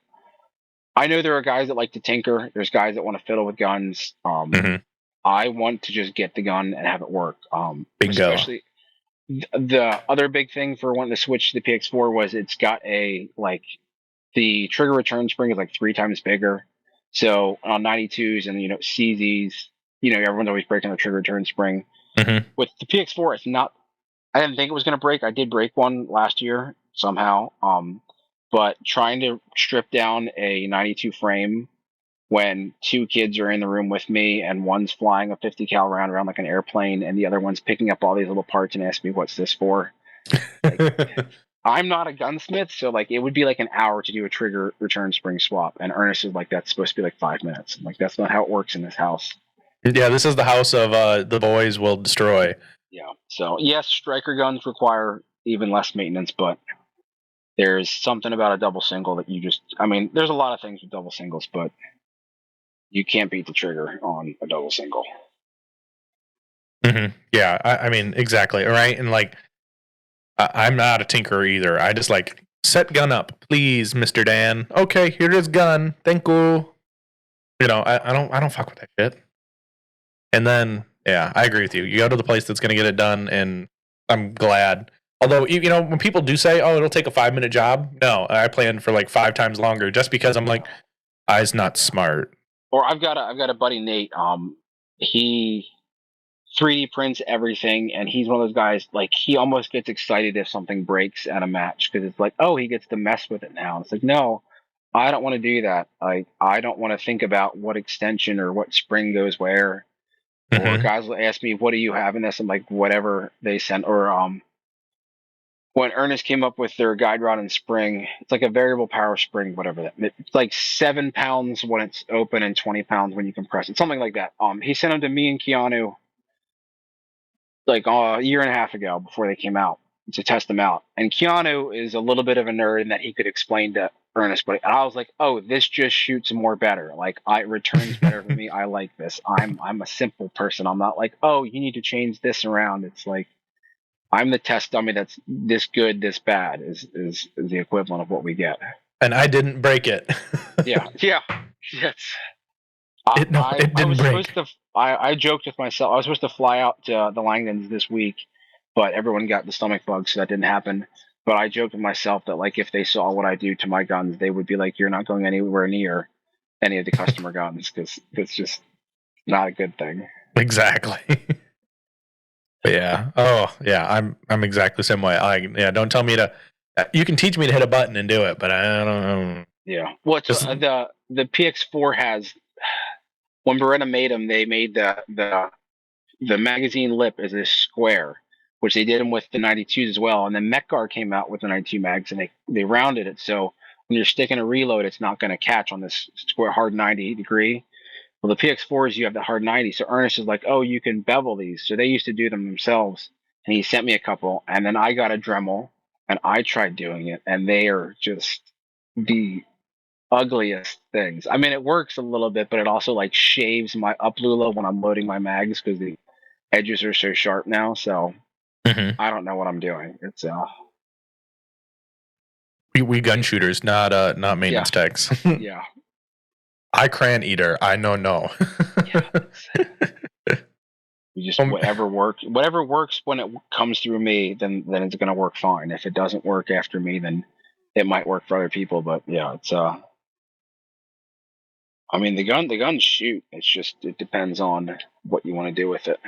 I know there are guys that like to tinker. There's guys that want to fiddle with guns. I want to just get the gun and have it work. Especially the other big thing for wanting to switch to the PX4 was it's got the trigger return spring is like 3 times bigger. So on 92s and, CZs, everyone's always breaking the trigger return spring. With the PX4, it's not, I didn't think it was going to break. I did break one last year somehow. But trying to strip down a 92 frame when 2 kids are in the room with me and one's flying a 50 cal round around like an airplane and the other one's picking up all these little parts and asking me, what's this for? I'm not a gunsmith, so like it would be like an hour to do a trigger return spring swap. And Ernest is like, that's supposed to be like 5 minutes. I'm like, that's not how it works in this house. Yeah, this is the house of the boys will destroy. Yeah. So yes, striker guns require even less maintenance, but there's something about a double single that there's a lot of things with double singles, but you can't beat the trigger on a double single. Mm-hmm. Yeah, I mean, exactly. All right. And like, I'm not a tinkerer either. I just like, set gun up, please, Mr. Dan. Okay, here is gun. Thank you. You know, I don't fuck with that shit. And then, yeah, I agree with you. You go to the place that's going to get it done, and I'm glad. Although, you know, when people do say, "Oh, it'll take a 5-minute job," no, I plan for like 5 times longer, just because I'm like, I's not smart. Or I've got a buddy, Nate. He 3D prints everything, and he's one of those guys. Like, he almost gets excited if something breaks at a match because it's like, oh, he gets to mess with it now. It's like, no, I don't want to do that. I don't want to think about what extension or what spring goes where. Or Mm-hmm. guys will ask me, "What do you have in this?" I'm like, "Whatever they sent." Or when Ernest came up with their guide rod and spring, it's like a variable power spring, whatever that. It's like 7 pounds when it's open and 20 pounds when you compress it, something like that. He sent them to me and Keanu like a year and a half ago before they came out to test them out. And Keanu is a little bit of a nerd in that he could explain to Ernest, but I was like, "Oh, this just shoots more better. Like, it returns better for me. I like this. I'm a simple person. I'm not like, oh, you need to change this around." It's like, I'm the test dummy that's this good, this bad is the equivalent of what we get. And I didn't break it. Yeah. Yes. It didn't break. I joked with myself. I was supposed to fly out to the Langdons this week, but everyone got the stomach bug, so that didn't happen. But I joked with myself that, like, if they saw what I do to my guns, they would be like, "You're not going anywhere near any of the customer guns," because it's just not a good thing. Exactly. But yeah. Oh, yeah. I'm exactly the same way. Don't tell me to. You can teach me to hit a button and do it, but I don't know. Yeah. Well, the PX4 has, when Beretta made them, they made the magazine lip is a square, which they did them with the 92s as well. And then Mekgar came out with the 92 mags, and they rounded it so when you're sticking a reload, it's not going to catch on this square hard 90 degree. Well, the PX4s, you have the hard 90. So Ernest is like, "Oh, you can bevel these." So they used to do them themselves, and he sent me a couple. And then I got a Dremel, and I tried doing it, and they are just the ugliest things. I mean, it works a little bit, but it also like shaves my up lula when I'm loading my mags because the edges are so sharp now. So I don't know what I'm doing. It's we gun shooters, not maintenance techs. yeah. I cran eater. I know no. You just whatever works when it comes through me, then it's gonna work fine. If it doesn't work after me, then it might work for other people. But yeah, it's I mean, the guns shoot. It's just, it depends on what you want to do with it.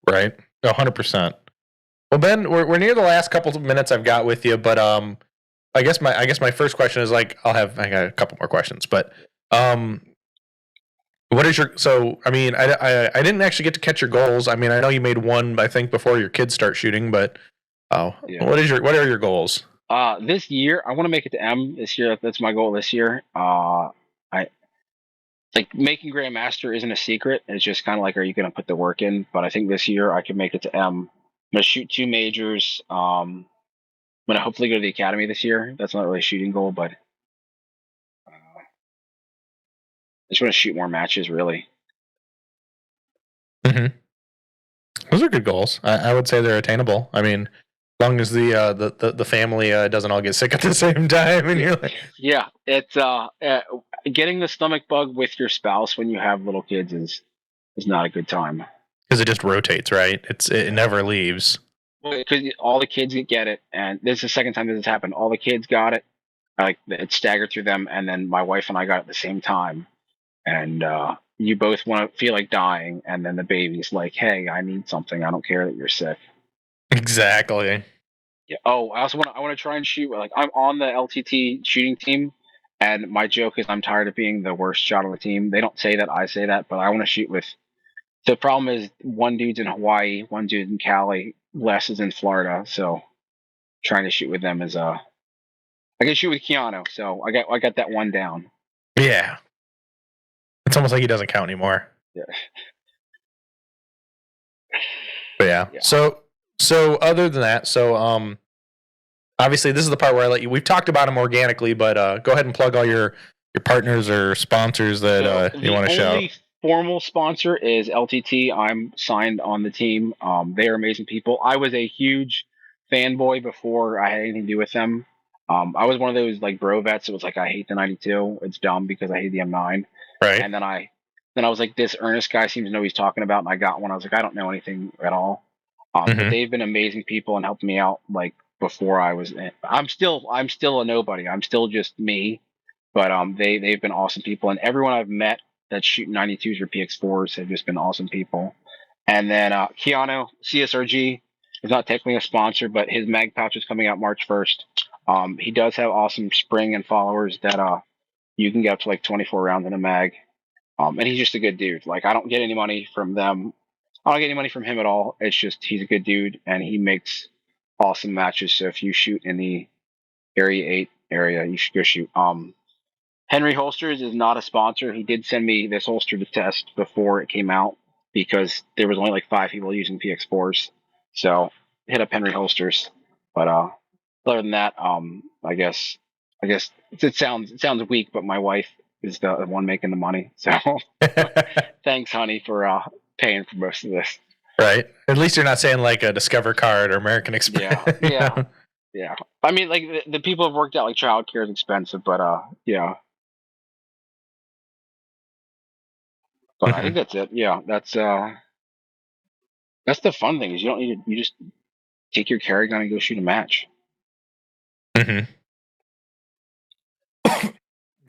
Right. 100%. Well, Ben, we're near the last couple of minutes I've got with you, but I guess my first question is like I got a couple more questions, but what is your, so I mean I didn't actually get to catch your goals. I mean, I know you made one, I think, before your kids start shooting, but what are your goals? This year I want to make it to M this year. That's my goal this year. I like making Grandmaster isn't a secret. It's just kind of like, are you going to put the work in? But I think this year I can make it to M. I'm going to shoot 2 majors. I'm going to hopefully go to the academy this year. That's not really a shooting goal, but I just want to shoot more matches, really. Mm-hmm. Those are good goals. I would say they're attainable. I mean, as long as the family doesn't all get sick at the same time, and you're like, yeah, it's getting the stomach bug with your spouse when you have little kids is not a good time because it just rotates, right? It never leaves. Because all the kids get it, and this is the second time this has happened. All the kids got it, like it staggered through them, and then my wife and I got it at the same time, and you both want to feel like dying, and then the baby's like, "Hey, I need something. I don't care that you're sick." Exactly. Yeah. Oh, I want to try and shoot. Like, I'm on the LTT shooting team, and my joke is I'm tired of being the worst shot on the team. They don't say that, I say that, but I want to shoot with. The problem is one dude's in Hawaii, one dude's in Cali, Les is in Florida, so trying to shoot with them is I can shoot with Keanu, so I got that one down. Yeah. It's almost like he doesn't count anymore. Yeah. But yeah. So other than that, obviously, this is the part where I let you. We've talked about them organically, but go ahead and plug all your partners or sponsors that you want to shout. The only formal sponsor is LTT. I'm signed on the team. They are amazing people. I was a huge fanboy before I had anything to do with them. I was one of those like bro vets. It was like I hate the 92. It's dumb because I hate the M9. Right. And then I was like, this Ernest guy seems to know what he's talking about, and I got one. I was like, I don't know anything at all. But they've been amazing people and helped me out. Like before I was, I'm still a nobody. I'm still just me. But they've been awesome people, and everyone I've met that's shooting 92s or PX4s have just been awesome people. And then Keanu CSRG is not technically a sponsor, but his mag pouch is coming out March 1st. He does have awesome spring and followers that you can get up to like 24 rounds in a mag. And he's just a good dude. Like I don't get any money from them. I don't get any money from him at all. It's just he's a good dude and he makes awesome matches. So if you shoot in the Area 8 area, you should go shoot. Henry Holsters is not a sponsor. He did send me this holster to test before it came out because there was only like 5 people using PX4s. So hit up Henry Holsters. But other than that, I guess it sounds weak, but my wife is the one making the money. So thanks, honey, for paying for most of this. Right. At least you're not saying like a Discover card or American Express. Yeah. I mean, like the people have worked out like childcare is expensive, but yeah. But I think that's it. Yeah, that's the fun thing is you don't need to. You just take your carry gun and go shoot a match.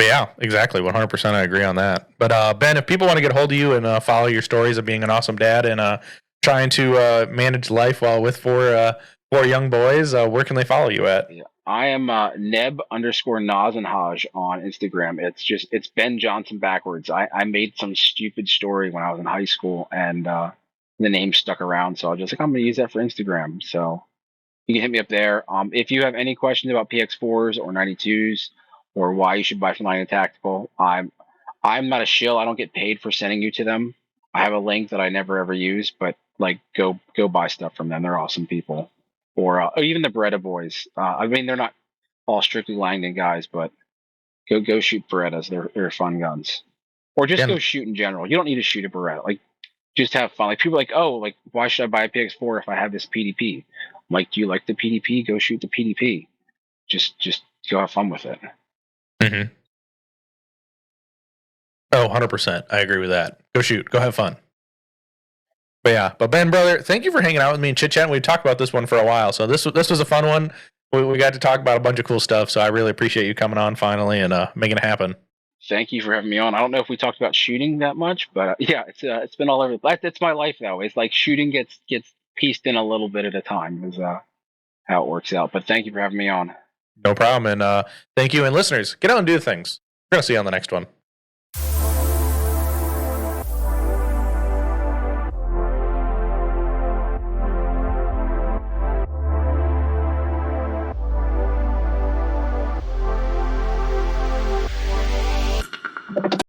Yeah, exactly. 100%. I agree on that. But Ben, if people want to get a hold of you and follow your stories of being an awesome dad and trying to manage life while with four young boys, where can they follow you at? Yeah. I am Neb_Nazenhaj on Instagram. It's Ben Johnson backwards. I made some stupid story when I was in high school and the name stuck around. So I was just like, I'm going to use that for Instagram. So you can hit me up there. If you have any questions about PX4s or 92s or why you should buy from Lion Tactical, I'm not a shill. I don't get paid for sending you to them. I have a link that I never ever use, but like go buy stuff from them. They're awesome people. Or even the Beretta boys. I mean, they're not all strictly Langdon guys, but go shoot Berettas. They're fun guns. Or just go shoot in general. You don't need to shoot a Beretta. Like, just have fun. Like people are like, oh, like why should I buy a PX4 if I have this PDP? I'm like, do you like the PDP? Go shoot the PDP. Just go have fun with it. Oh, 100%. I agree with that. Go shoot. Go have fun. But Ben, brother, thank you for hanging out with me and chit-chatting. We've talked about this one for a while, so this was a fun one. We got to talk about a bunch of cool stuff, so I really appreciate you coming on finally and making it happen. Thank you for having me on. I don't know if we talked about shooting that much, but yeah, it's been all over. That's my life now. It's like shooting gets pieced in a little bit at a time is how it works out. But thank you for having me on. No problem, and thank you. And listeners, get out and do things. We're going to see you on the next one.